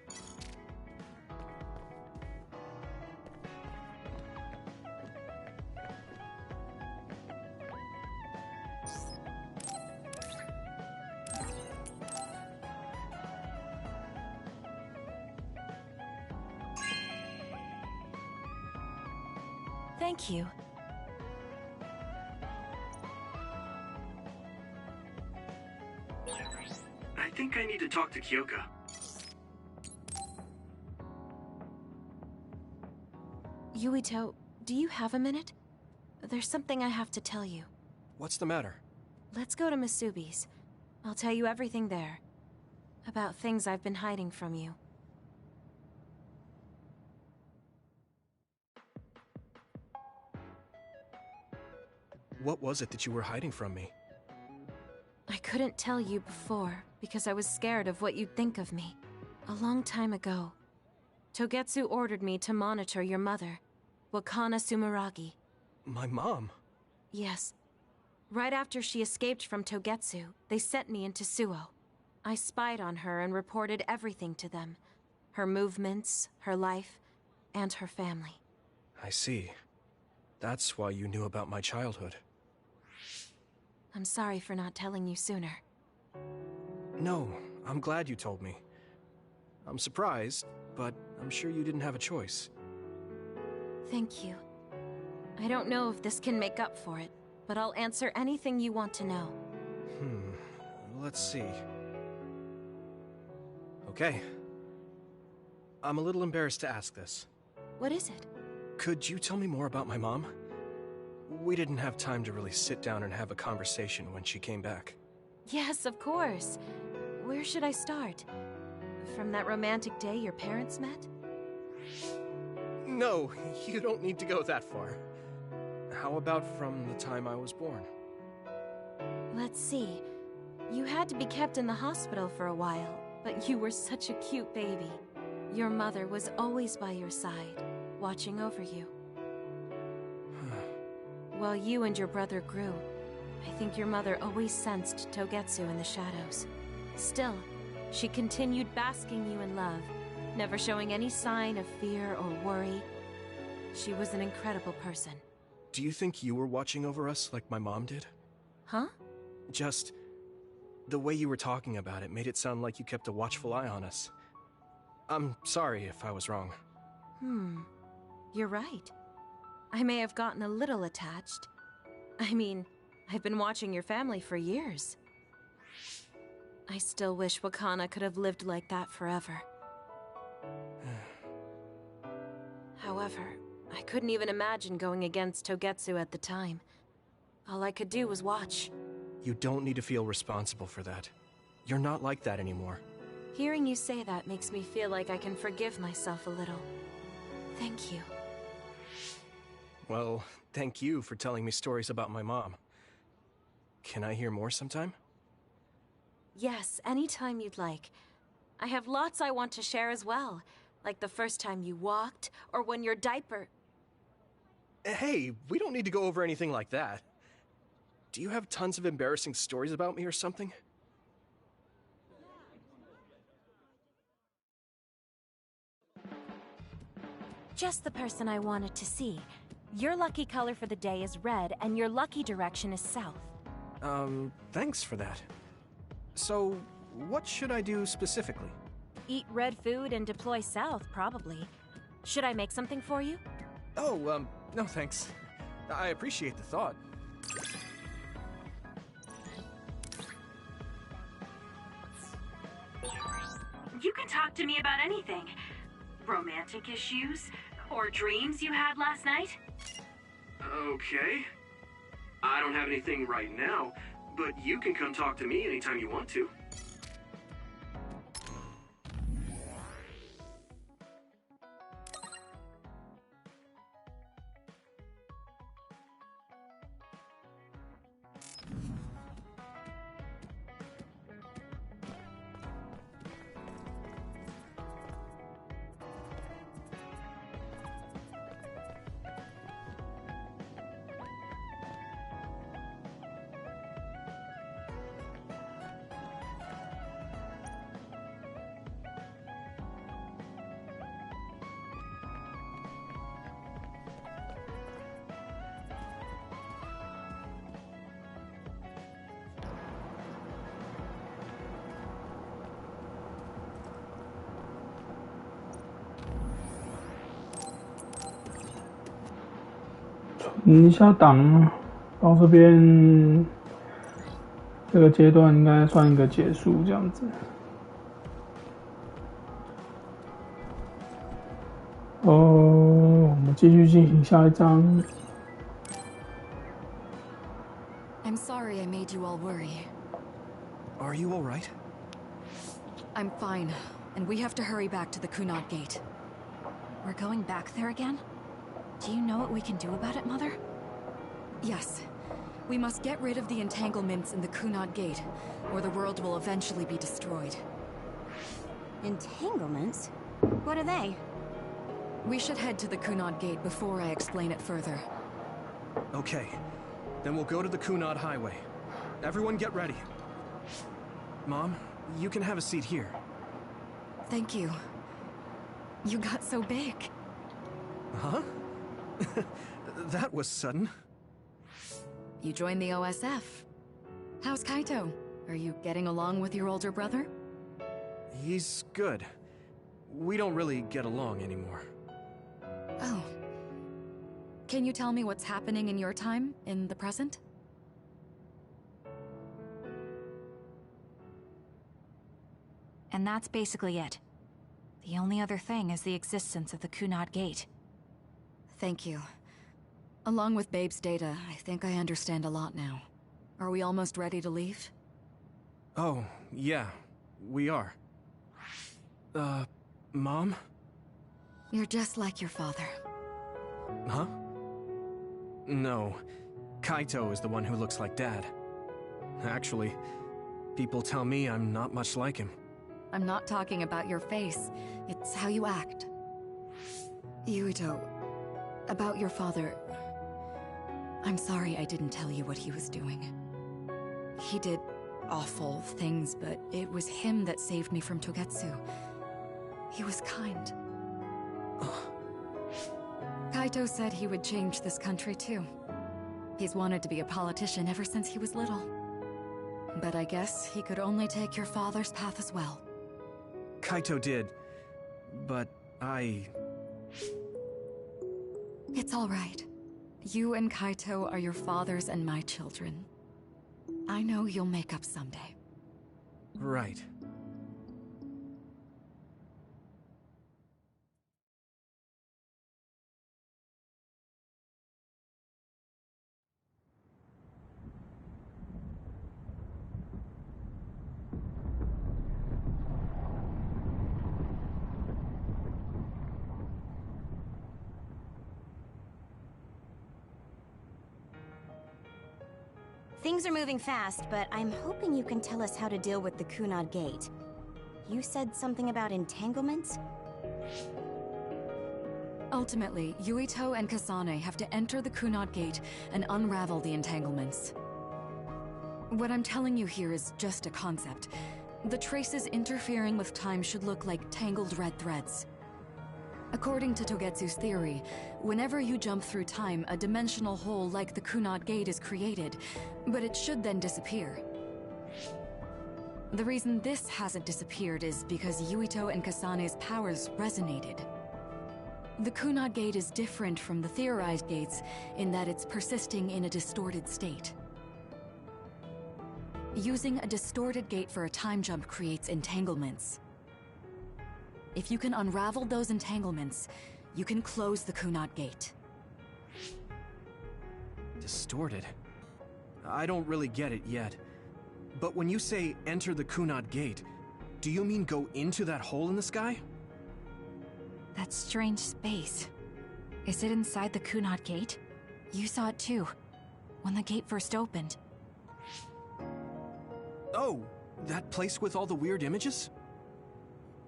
Thank you.
I think I need to talk to Kyoka.
Yuito, do you have a minute? There's something I have to tell you.
What's the matter?
Let's go to Masubi's. I'll tell you everything there. About things I've been hiding from you.
What was it that you were hiding from me?
I couldn't tell you before, because I was scared of what you'd think of me. A long time ago, Togetsu ordered me to monitor your mother, Wakana Sumeragi.
My mom?
Yes. Right after she escaped from Togetsu, they sent me into Suo. I spied on her and reported everything to them. Her movements, her life, and her family.
I see. That's why you knew about my childhood.
I'm sorry for not telling you sooner.
No, I'm glad you told me. I'm surprised, but I'm sure you didn't have a choice.
Thank you. I don't know if this can make up for it, but I'll answer anything you want to know.
Let's see. Okay. I'm a little embarrassed to ask this.
What is it?
Could you tell me more about my mom? We didn't have time to really sit down and have a conversation when she came back.
Yes, of course. Where should I start? From that romantic day your parents met?
No, you don't need to go that far. How about from the time I was born?
Let's see. You had to be kept in the hospital for a while, but you were such a cute baby. Your mother was always by your side, watching over you. While you and your brother grew, I think your mother always sensed Togetsu in the shadows. Still, she continued basking you in love, never showing any sign of fear or worry. She was an incredible person.
Do you think you were watching over us like my mom did?
Huh?
Just... the way you were talking about it made it sound like you kept a watchful eye on us. I'm sorry if I was wrong.
You're right. I may have gotten a little attached. I mean, I've been watching your family for years. I still wish Wakana could have lived like that forever. However, I couldn't even imagine going against Togetsu at the time. All I could do was watch.
You don't need to feel responsible for that. You're not like that anymore.
Hearing you say that makes me feel like I can forgive myself a little. Thank you.
Well, thank you for telling me stories about my mom. Can I hear more sometime?
Yes, anytime you'd like. I have lots I want to share as well, like the first time you walked, or when your diaper...
Hey, we don't need to go over anything like that. Do you have tons of embarrassing stories about me or something?
Just the person I wanted to see. Your lucky color for the day is red, and your lucky direction is south.
Thanks for that. So, what should I do specifically?
Eat red food and deploy south, probably. Should I make something for you?
Oh, no thanks. I appreciate the thought.
You can talk to me about anything. Romantic issues, or dreams you had last night.
Okay. I don't have anything right now, but you can come talk to me anytime you want to.
存一下档，到这边这个阶段应该算一个结束，这样子。我们继续进行下一章。
I'm sorry I made you all worry.
Are you all right?
I'm fine, and we have to hurry back to the Kunad Gate.
We're going back there again? Do you know what we can do about it, Mother?
Yes. We must get rid of the entanglements in the Kunad Gate, or the world will eventually be destroyed.
Entanglements? What are they?
We should head to the Kunad Gate before I explain it further.
Okay. Then we'll go to the Kunad Highway. Everyone get ready. Mom, you can have a seat here.
Thank you. You got so big.
Huh? That was sudden.
You joined the OSF. How's Kaito? Are you getting along with your older brother?
He's good. We don't really get along anymore.
Oh. Can you tell me what's happening in your time, in the present?
And that's basically it. The only other thing is the existence of the Kunad Gate.
Thank you. Along with Babe's data, I think I understand a lot now. Are we almost ready to leave?
Oh, yeah. We are. Mom?
You're just like your father.
Huh? No. Kaito is the one who looks like Dad. Actually, people tell me I'm not much like him.
I'm not talking about your face. It's how you act. Yuito, about your father... I'm sorry I didn't tell you what he was doing. He did awful things, but it was him that saved me from Togetsu. He was kind. Kaito said he would change this country too. He's wanted to be a politician ever since he was little. But I guess he could only take your father's path as well.
Kaito did, but
It's all right. You and Kaito are your fathers and my children. I know you'll make up someday.
Right.
Things are moving fast, but I'm hoping you can tell us how to deal with the Kunad Gate. You said something about entanglements?
Ultimately, Yuito and Kasane have to enter the Kunad Gate and unravel the entanglements. What I'm telling you here is just a concept. The traces interfering with time should look like tangled red threads. According to Togetsu's theory, whenever you jump through time, a dimensional hole like the Kunad Gate is created, but it should then disappear. The reason this hasn't disappeared is because Yuito and Kasane's powers resonated. The Kunad Gate is different from the theorized gates in that it's persisting in a distorted state. Using a distorted gate for a time jump creates entanglements. If you can unravel those entanglements, you can close the Kunad Gate.
Distorted? I don't really get it yet. But when you say enter the Kunad Gate, do you mean go into that hole in the sky?
That strange space. Is it inside the Kunad Gate? You saw it too, when the gate first opened.
Oh, that place with all the weird images?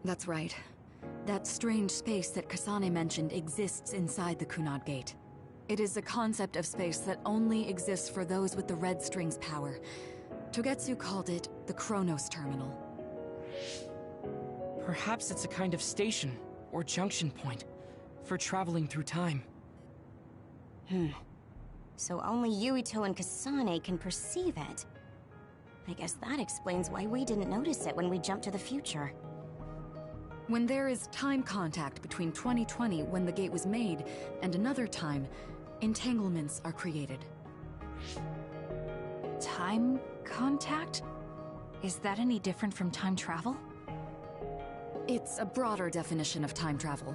That's right. That strange space that Kasane mentioned exists inside the Kunad Gate. It is a concept of space that only exists for those with the Red String's power. Togetsu called it the Chronos Terminal.
Perhaps it's a kind of station, or junction point, for traveling through time.
So only Yuito and Kasane can perceive it. I guess that explains why we didn't notice it when we jumped to the future.
When there is time contact between 2020, when the gate was made, and another time, entanglements are created.
Time contact? Is that any different from time travel?
It's a broader definition of time travel.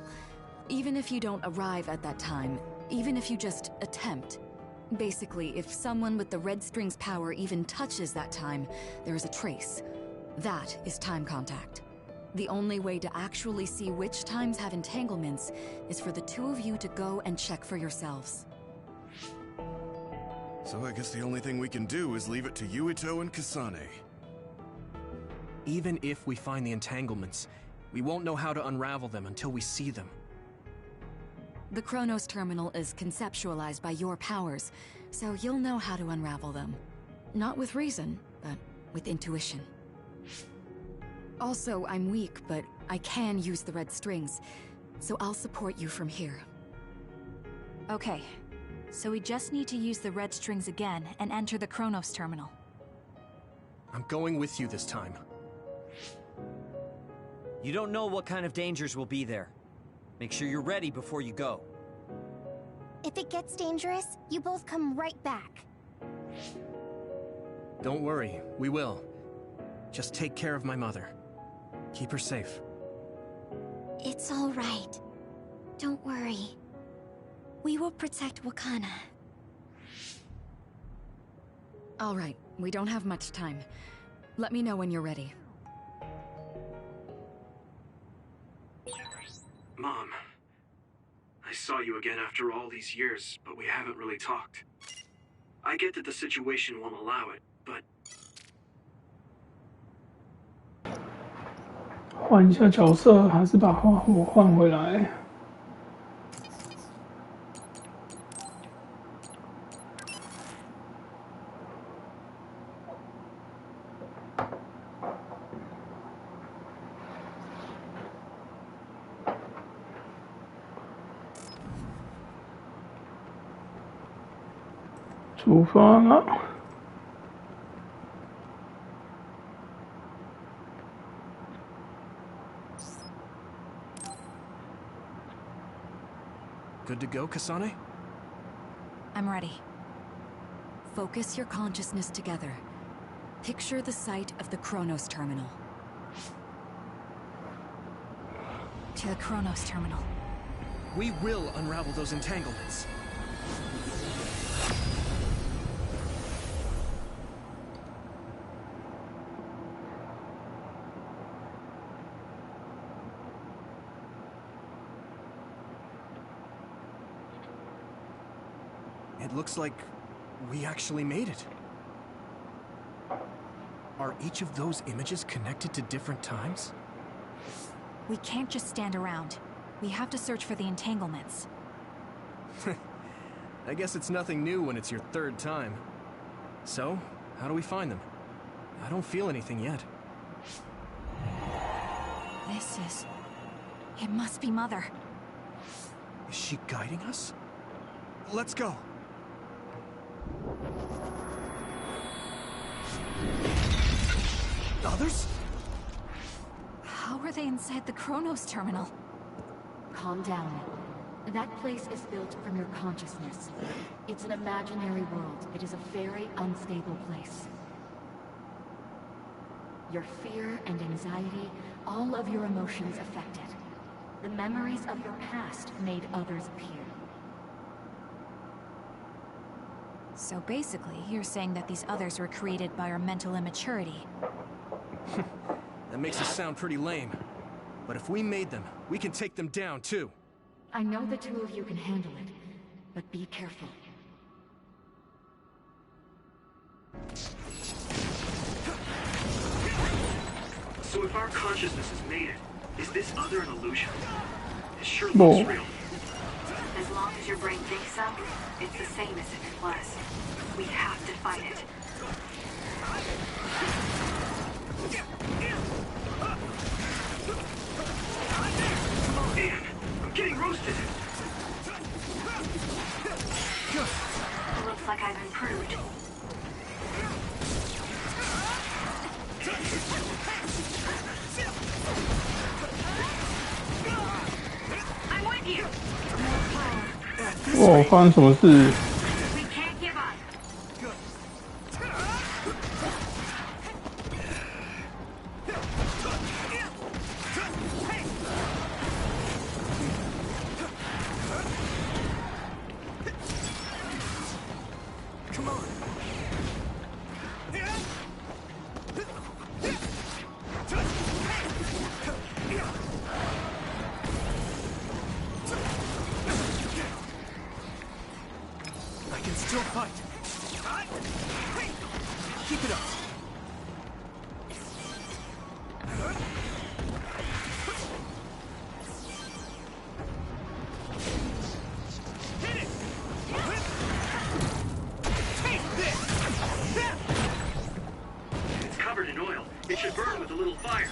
Even if you don't arrive at that time, even if you just attempt. Basically, if someone with the red string's power even touches that time, there is a trace. That is time contact. The only way to actually see which times have entanglements is for the two of you to go and check for yourselves.
So I guess the only thing we can do is leave it to Yuito and Kasane.
Even if we find the entanglements, we won't know how to unravel them until we see them.
The Chronos Terminal is conceptualized by your powers, so you'll know how to unravel them. Not with reason, but with intuition. Also, I'm weak, but I can use the red strings, so I'll support you from here.
Okay, so we just need to use the red strings again and enter the Chronos Terminal.
I'm going with you this time.
You don't know what kind of dangers will be there. Make sure you're ready before you go.
If it gets dangerous, you both come right back.
Don't worry, we will. Just take care of my mother. Keep her safe.
It's all right. Don't worry. We will protect Wakana.
All right, we don't have much time. Let me know when you're ready.
Mom, I saw you again after all these years, but we haven't really talked. I get that the situation won't allow it, but...
换一下角色，还是把花火换回来。出发了。
Good to go, Kasane?
I'm ready.
Focus your consciousness together. Picture the site of the Chronos Terminal.
To the Chronos Terminal.
We will unravel those entanglements. It looks like we actually made it. Are each of those images connected to different times?
We can't just stand around. We have to search for the entanglements.
I guess it's nothing new when it's your third time. So, how do we find them? I don't feel anything yet.
This is... It must be Mother.
Is she guiding us? Let's go! Others?
How are they inside the Chronos Terminal?
Calm down. That place is built from your consciousness. It's an imaginary world. It is a very unstable place. Your fear and anxiety, all of your emotions affected. The memories of your past made others appear.
So basically, you're saying that these others were created by our mental immaturity.
That makes us sound pretty lame. But if we made them, we can take them down, too.
I know the two of you can handle it, but be careful.
So if our consciousness has made it, is this other an illusion? It sure looks real.
As long as your brain thinks so, it's the same as if it was. We have to fight it.
Man, I'm getting roasted.
Looks like I've improved. I'm with you.
哦，发生什么事？
We can't give up.
Keep it up. Hit it! Take this!
It's covered in oil. It should burn with a little fire.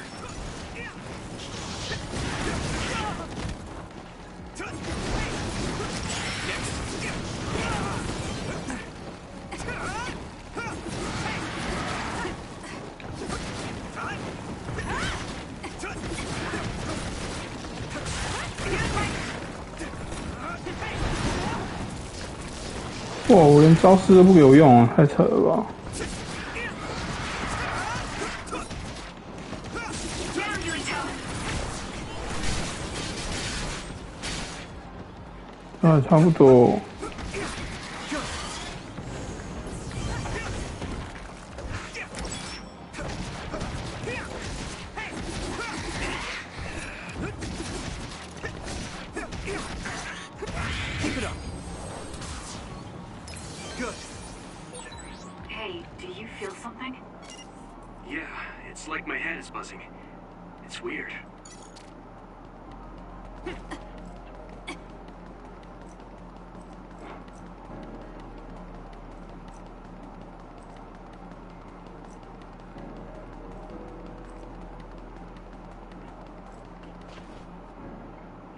哇，我连招式都不给我用啊，太扯了吧！啊，差不多。
Buzzing. It's weird.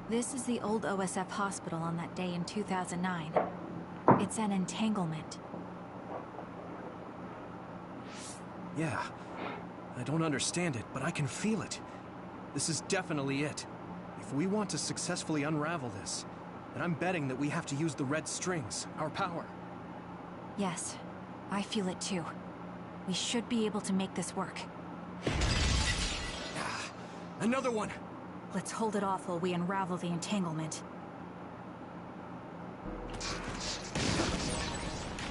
This is the old OSF hospital on that day in 2009. It's an entanglement.
Yeah. I don't understand it, but I can feel it. This is definitely it. If we want to successfully unravel this, then I'm betting that we have to use the red strings, our power.
Yes, I feel it too. We should be able to make this work.
Another one!
Let's hold it off while we unravel the entanglement.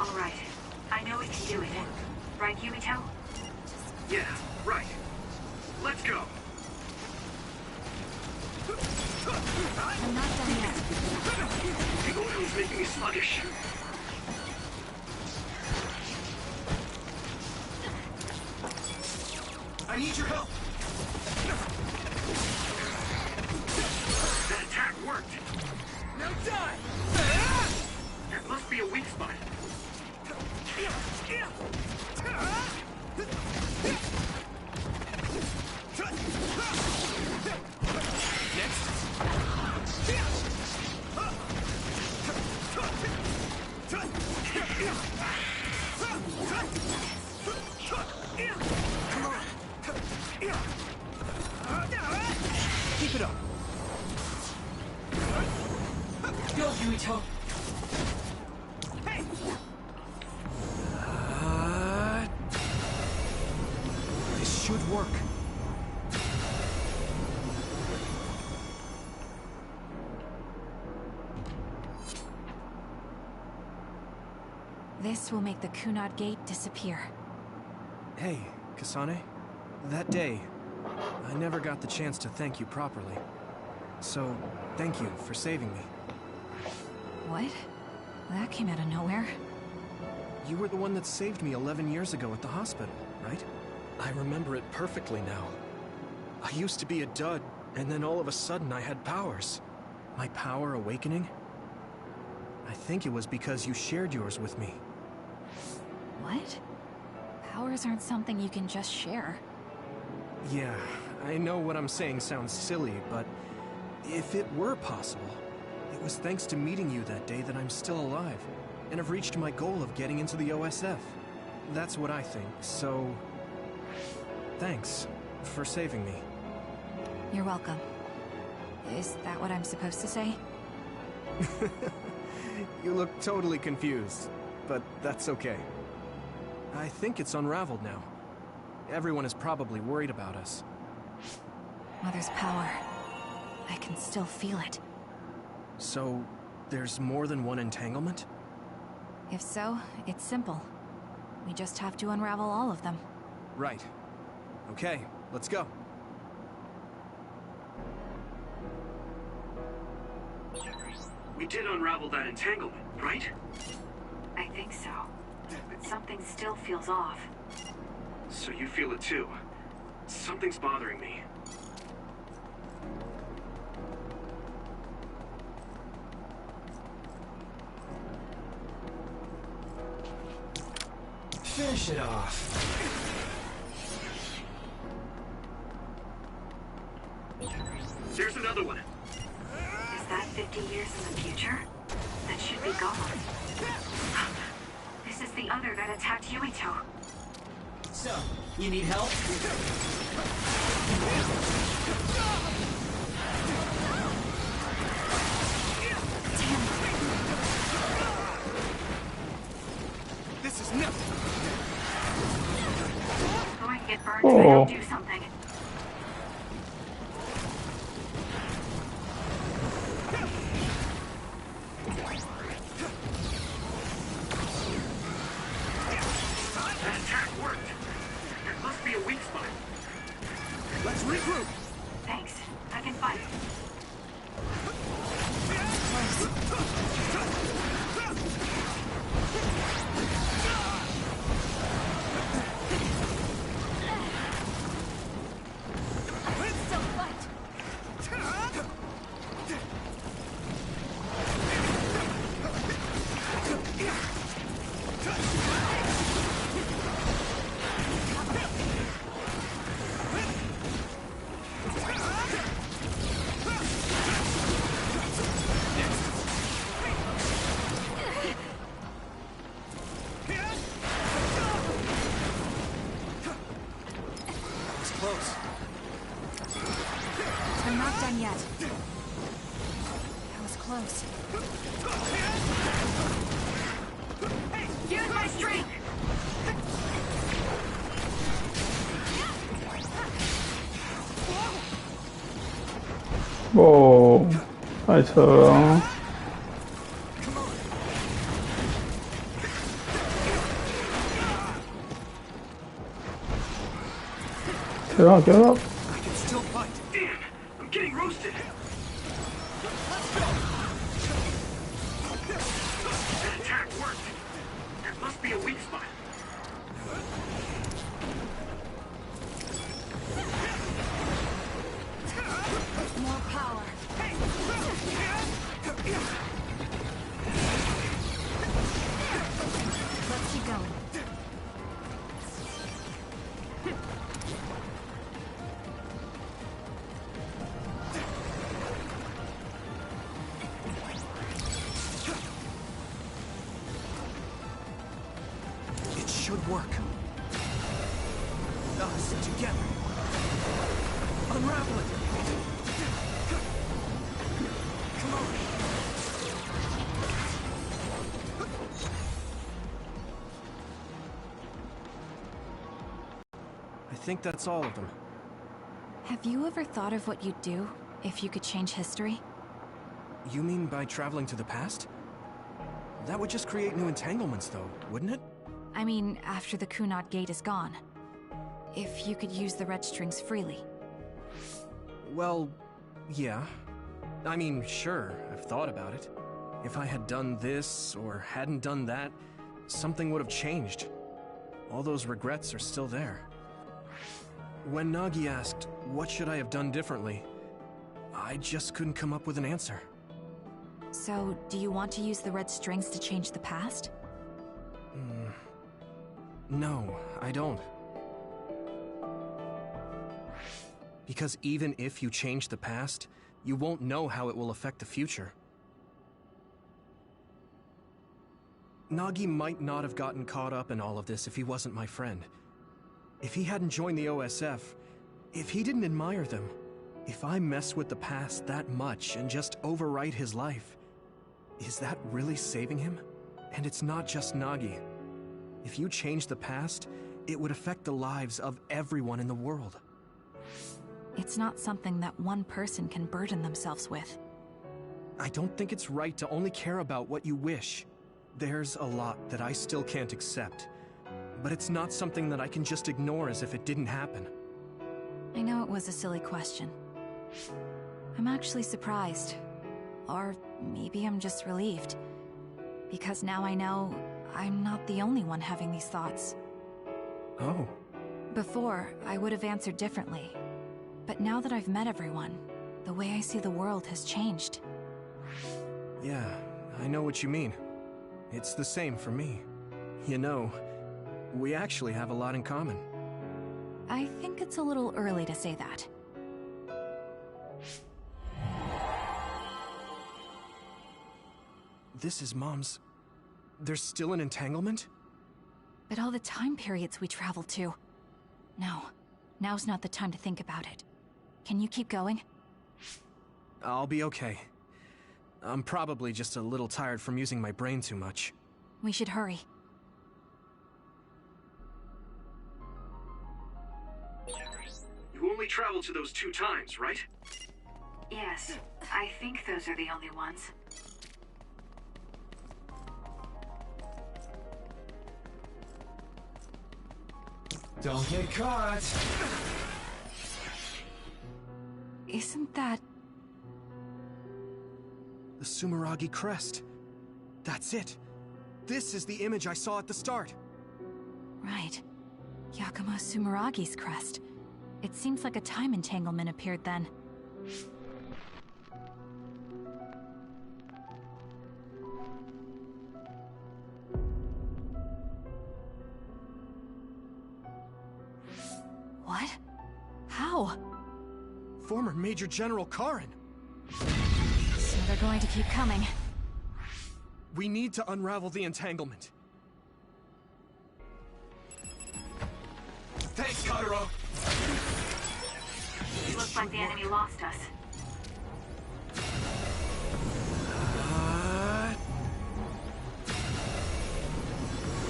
All right. I know we can do it. Right, Yuito?
Yeah, right. Let's go.
I'm not done yet.
The oil is making me sluggish.
I need your help.
That attack worked.
Now die.
There must be a weak spot.
Keep it up. Go, Yuito. Hey.
This should work.
This will make the Kunad Gate disappear.
Hey, Kasane. That day, I never got the chance to thank you properly. So, thank you for saving me.
What? That came out of nowhere.
You were the one that saved me 11 years ago at the hospital, right? I remember it perfectly now. I used to be a dud, and then all of a sudden I had powers. My power awakening? I think it was because you shared yours with me.
What? Powers aren't something you can just share.
Yeah, I know what I'm saying sounds silly, but if it were possible, it was thanks to meeting you that day that I'm still alive, and have reached my goal of getting into the OSF. That's what I think, so... thanks for saving me.
You're welcome. Is that what I'm supposed to say?
You look totally confused, but that's okay. I think it's unraveled now. Everyone is probably worried about us.
Mother's power. I can still feel it.
So, there's more than one entanglement?
If so, it's simple. We just have to unravel all of them.
Right. Okay, let's go.
We did unravel that entanglement, right?
I think so. but something still feels off.
So you feel it too. Something's bothering me.
Finish it off.
There's another one.
Is that 50 years in the future? That should be gone. This is the other that attacked Yuito.
So, you need help?
This is nothing.
I'm going to get burned if I don't do something.
That attack worked. There must be a weak spot. Let's regroup.
Thanks. I can fight.
Close.
I'm not done yet. That was close.
Use my strength!
哦，太扯了啊！Get up, get up.
I can still fight. Damn, I'm getting roasted. That attack worked. There must be a weak spot.
More power. Let's keep going.
It should work. Us together. Unravel it. Come on.
I think that's all of them.
Have you ever thought of what you'd do if you could change history?
You mean by traveling to the past? That would just create new entanglements, though, wouldn't it?
I mean, after the Kunad Gate is gone. If you could use the red strings freely.
Well, yeah. I mean, sure, I've thought about it. If I had done this, or hadn't done that, something would have changed. All those regrets are still there. When Nagi asked, what should I have done differently, I just couldn't come up with an answer.
So, do you want to use the red strings to change the past?
No, I don't. Because even if you change the past, you won't know how it will affect the future. Nagi might not have gotten caught up in all of this if he wasn't my friend. If he hadn't joined the OSF, if he didn't admire them, if I mess with the past that much and just overwrite his life, is that really saving him? And it's not just Nagi. If you change the past, it would affect the lives of everyone in the world.
It's not something that one person can burden themselves with.
I don't think it's right to only care about what you wish. There's a lot that I still can't accept, but it's not something that I can just ignore as if it didn't happen.
I know it was a silly question. I'm actually surprised. Or maybe I'm just relieved. Because now I know I'm not the only one having these thoughts.
Oh.
Before, I would have answered differently. But now that I've met everyone, the way I see the world has changed.
Yeah, I know what you mean. It's the same for me. You know, we actually have a lot in common.
I think it's a little early to say that.
This is Mom's... There's still an entanglement?
But all the time periods we traveled to. No, now's not the time to think about it. Can you keep going?
I'll be okay. I'm probably just a little tired from using my brain too much.
We should hurry.
You only traveled to those 2 times, right?
Yes, I think those are the only ones.
Don't get caught!
Isn't that...
The Sumeragi crest. That's it. This is the image I saw at the start.
Right. Yakumo Sumeragi's crest. It seems like a time entanglement appeared then. What? How?
Former Major General Karin.
So they're going to keep coming.
We need to unravel the entanglement.
Thanks, Kotaro!
Looks like the enemy lost us.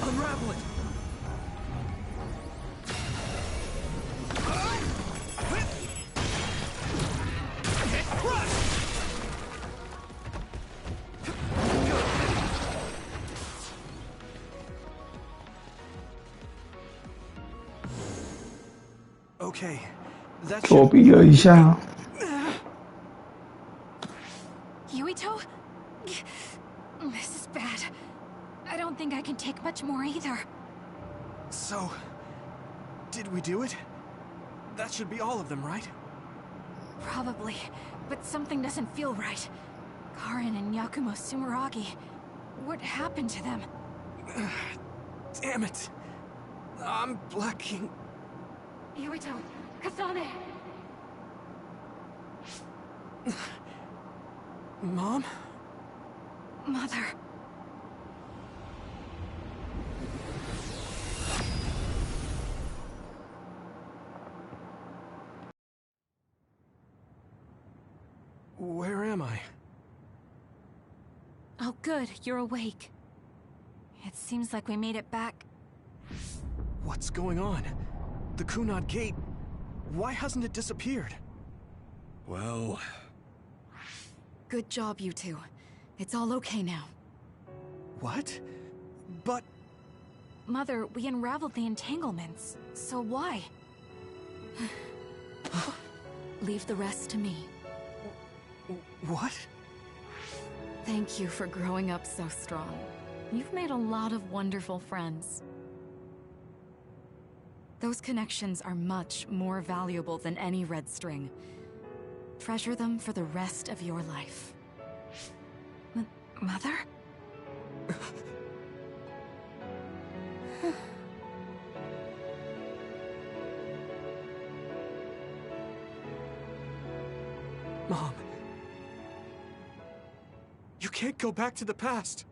Unravel it! Okay, that's...
作弊了一下。
Yuito? This is bad. I don't think I can take much more either.
So... did we do it? That should be all of them, right?
Probably, but something doesn't feel right. Karin and Yakumo Sumeragi. What happened to them?
Damn it. I'm blacking...
Yuito, Kasane!
Mom?
Mother...
Where am I?
Oh good, you're awake. It seems like we made it back.
What's going on? The Kunad Gate... why hasn't it disappeared?
Well...
Good job, you two. It's all okay now.
What? But...
Mother, we unraveled the entanglements, so why?
Leave the rest to me.
What?
Thank you for growing up so strong. You've made a lot of wonderful friends. Those connections are much more valuable than any red string. Treasure them for the rest of your life.
Mother?
Mom. You can't go back to the past.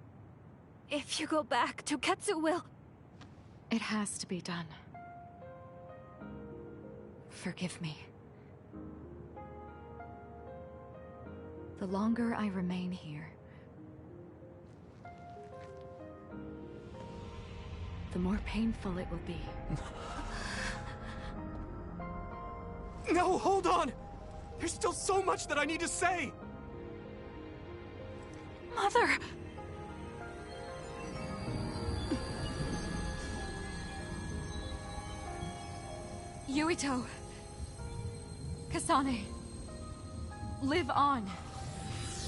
If you go back, Toketsu will...
It has to be done. Forgive me. The longer I remain here, the more painful it will be.
No, hold on! There's still so much that I need to say!
Mother! Yuito. Kasane. Live on.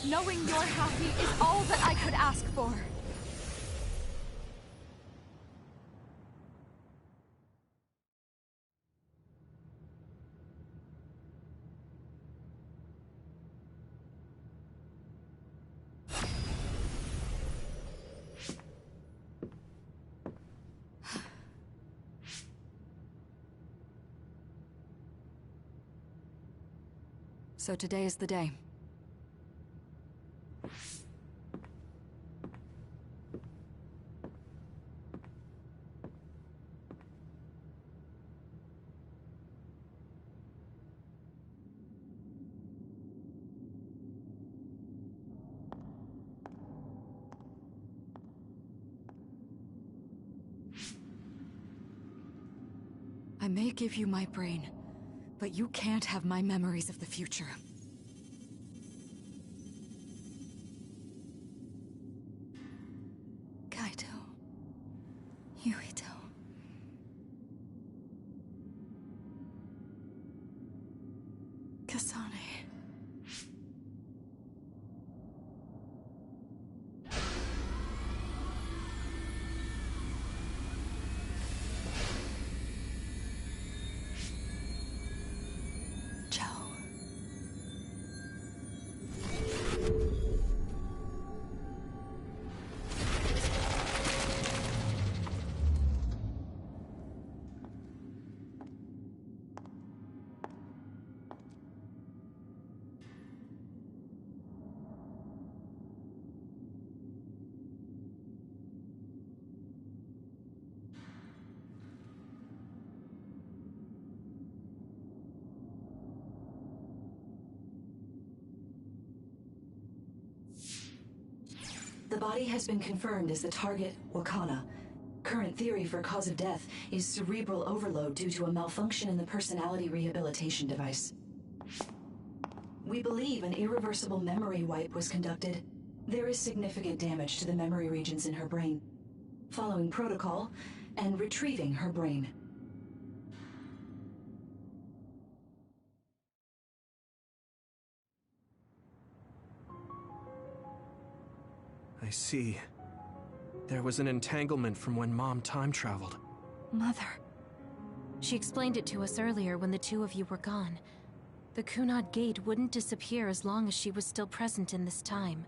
Knowing you're happy is all that I could ask for.
So today is the day. I may give you my brain, but you can't have my memories of the future. Kaito. Yuito. Kasane.
The body has been confirmed as the target, Wakana. Current theory for cause of death is cerebral overload due to a malfunction in the personality rehabilitation device. We believe an irreversible memory wipe was conducted. There is significant damage to the memory regions in her brain. Following protocol and retrieving her brain.
I see. There was an entanglement from when Mom time traveled.
Mother. She explained it to us earlier when the two of you were gone. The Kunad Gate wouldn't disappear as long as she was still present in this time.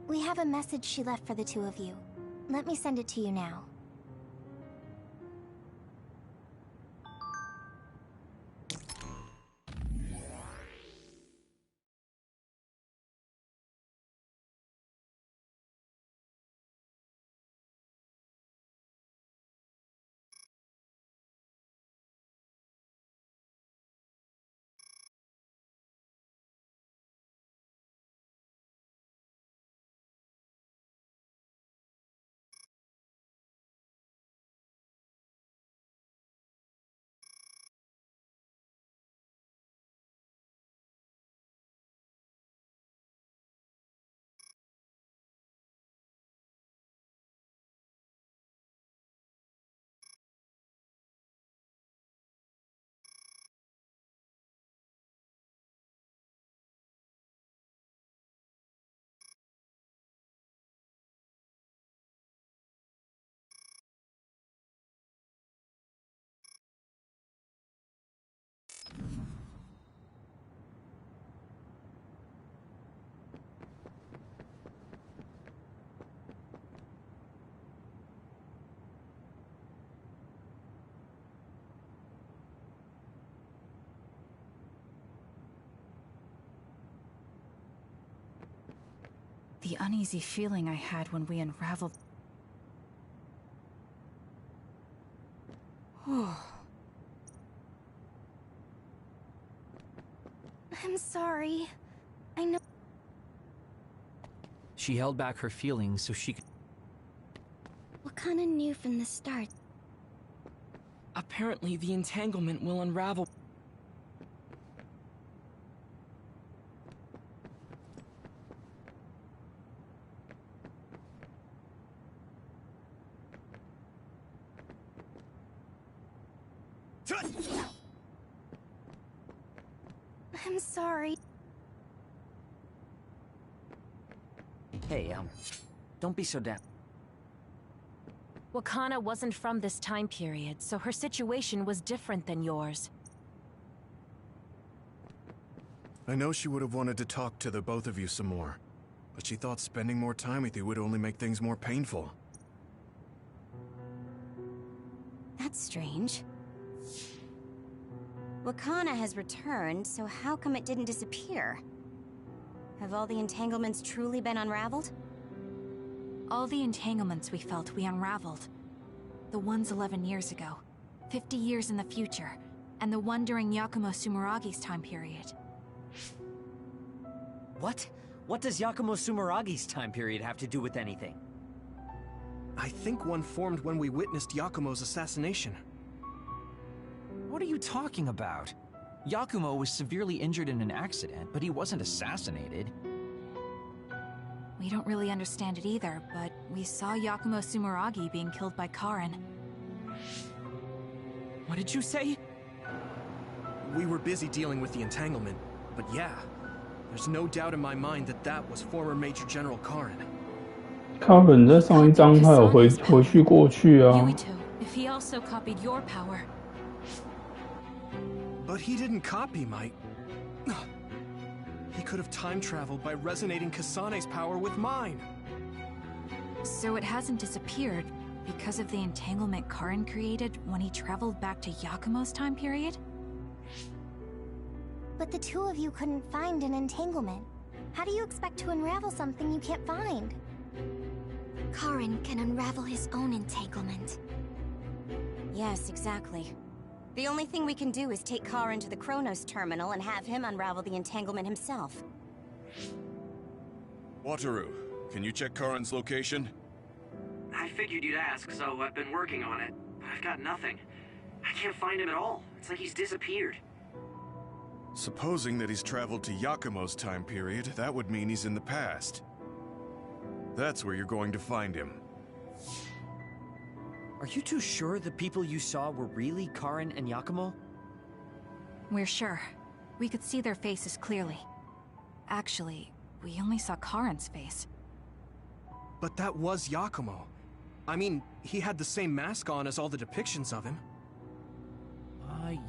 We have a message she left for the two of you. Let me send it to you now.
The uneasy feeling I had when we unraveled...
I'm sorry. I know...
She held back her feelings so she could...
Wakana knew from the start.
Apparently, the entanglement will unravel.
I'm sorry.
Hey, don't be so down.
Wakana wasn't from this time period, so her situation was different than yours.
I know she would have wanted to talk to the both of you some more, but she thought spending more time with you would only make things more painful.
That's strange. Wakana has returned, so how come it didn't disappear? Have all the entanglements truly been unraveled?
All the entanglements we felt, we unraveled. The ones 11 years ago, 50 years in the future, and the one during Yakumo Sumeragi's time period.
What? What does Yakumo Sumeragi's time period have to do with anything?
I think one formed when we witnessed Yakumo's assassination.
What are you talking about? Yakumo was severely injured in an accident, but he wasn't assassinated.
We don't really understand it either, but we saw Yakumo Sumeragi being killed by Karin.
What did you say?
We were busy dealing with the entanglement, but yeah, there's no doubt in my mind that that was former Major General Karin.
Karin 在上一章他有回去过去啊。
Yuito, if he also copied your power.
But he didn't copy my... He could have time traveled by resonating Kasane's power with mine.
So it hasn't disappeared because of the entanglement Karin created when he traveled back to Yakumo's time period?
But the two of you couldn't find an entanglement. How do you expect to unravel something you can't find? Karin can unravel his own entanglement.
Yes, exactly. The only thing we can do is take Karin to the Chronos terminal and have him unravel the entanglement himself.
Wataru, can you check Karin's location?
I figured you'd ask, so I've been working on it. But I've got nothing. I can't find him at all. It's like he's disappeared.
Supposing that he's traveled to Yakumo's time period, that would mean he's in the past. That's where you're going to find him.
Are you too sure the people you saw were really Karin and Yakumo?
We're sure. We could see their faces clearly. Actually, we only saw Karin's face.
But that was Yakumo. I mean, he had the same mask on as all the depictions of him.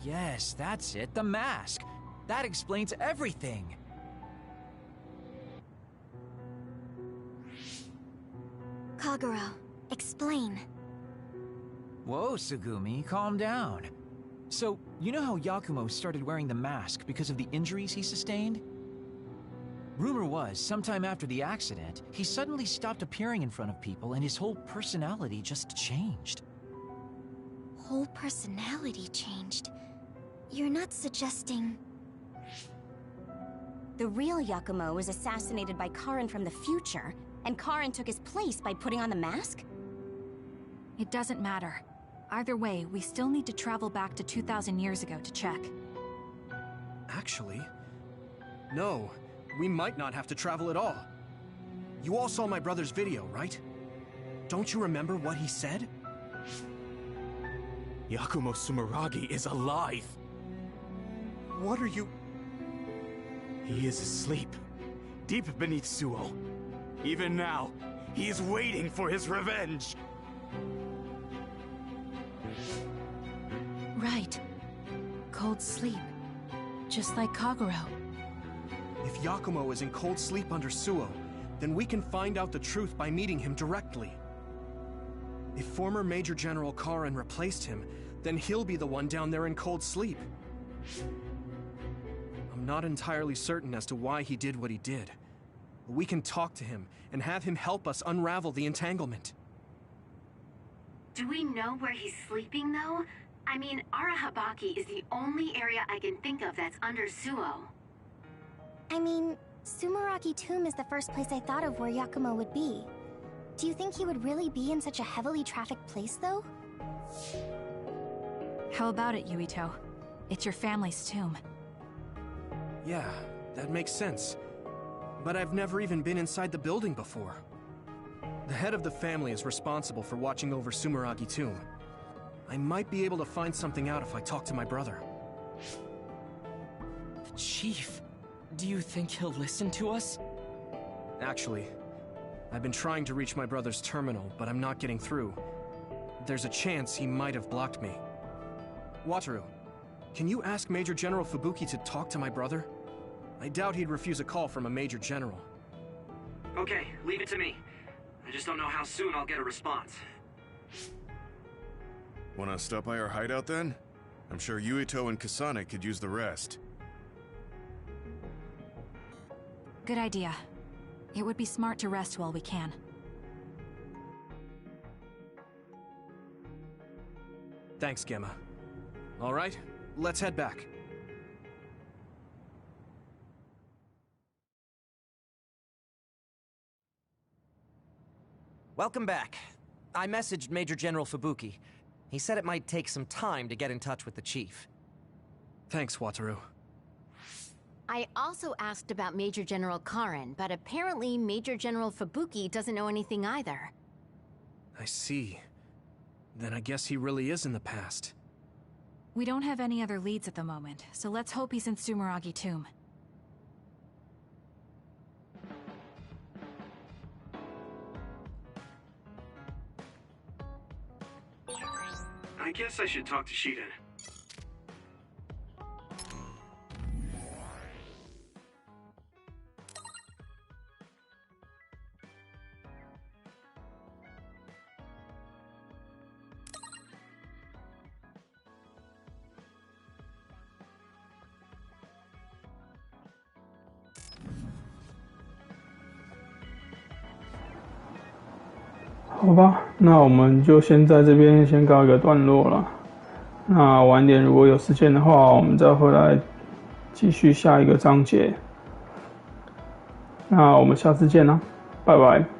Yes, that's it, the mask. That explains everything.
Kagero, explain.
Whoa, Tsugumi, calm down. So, you know how Yakumo started wearing the mask because of the injuries he sustained? Rumor was, sometime after the accident, he suddenly stopped appearing in front of people and his whole personality just changed.
Whole personality changed? You're not suggesting...
The real Yakumo was assassinated by Karin from the future, and Karin took his place by putting on the mask?
It doesn't matter. Either way, we still need to travel back to 2,000 years ago to check.
Actually, no. We might not have to travel at all. You all saw my brother's video, right? Don't you remember what he said?
Yakumo Sumeragi is alive!
What are you...
He is asleep, deep beneath Suo. Even now, he is waiting for his revenge!
Right. Cold sleep. Just like Kagero.
If Yakumo is in cold sleep under Suo, then we can find out the truth by meeting him directly. If former Major General Karin replaced him, then he'll be the one down there in cold sleep. I'm not entirely certain as to why he did what he did. But we can talk to him and have him help us unravel the entanglement.
Do we know where he's sleeping, though? I mean, Arahabaki is the only area I can think of that's under Suo.
I mean, Sumeragi Tomb is the first place I thought of where Yakumo would be. Do you think he would really be in such a heavily trafficked place, though?
How about it, Yuito? It's your family's tomb.
Yeah, that makes sense. But I've never even been inside the building before. The head of the family is responsible for watching over Sumeragi Tomb. I might be able to find something out if I talk to my brother.
The chief. Do you think he'll listen to us?
Actually, I've been trying to reach my brother's terminal, but I'm not getting through. There's a chance he might have blocked me. Wataru, can you ask Major General Fubuki to talk to my brother? I doubt he'd refuse a call from a Major General.
Okay, leave it to me. I just don't know how soon I'll get a response.
Wanna stop by our hideout then? I'm sure Yuito and Kasane could use the rest.
Good idea. It would be smart to rest while we can.
Thanks, Gemma. All right, let's head back.
Welcome back. I messaged Major General Fubuki. He said it might take some time to get in touch with the chief.
Thanks, Wataru.
I also asked about Major General Karen, but apparently Major General Fubuki doesn't know anything either.
I see. Then I guess he really is in the past.
We don't have any other leads at the moment, so let's hope he's in Sumeragi Tomb.
I guess I should talk to Shiden.
好吧，那我们就先在这边先告一个段落了。那晚点如果有时间的话，我们再回来继续下一个章节。那我们下次见啦，拜拜。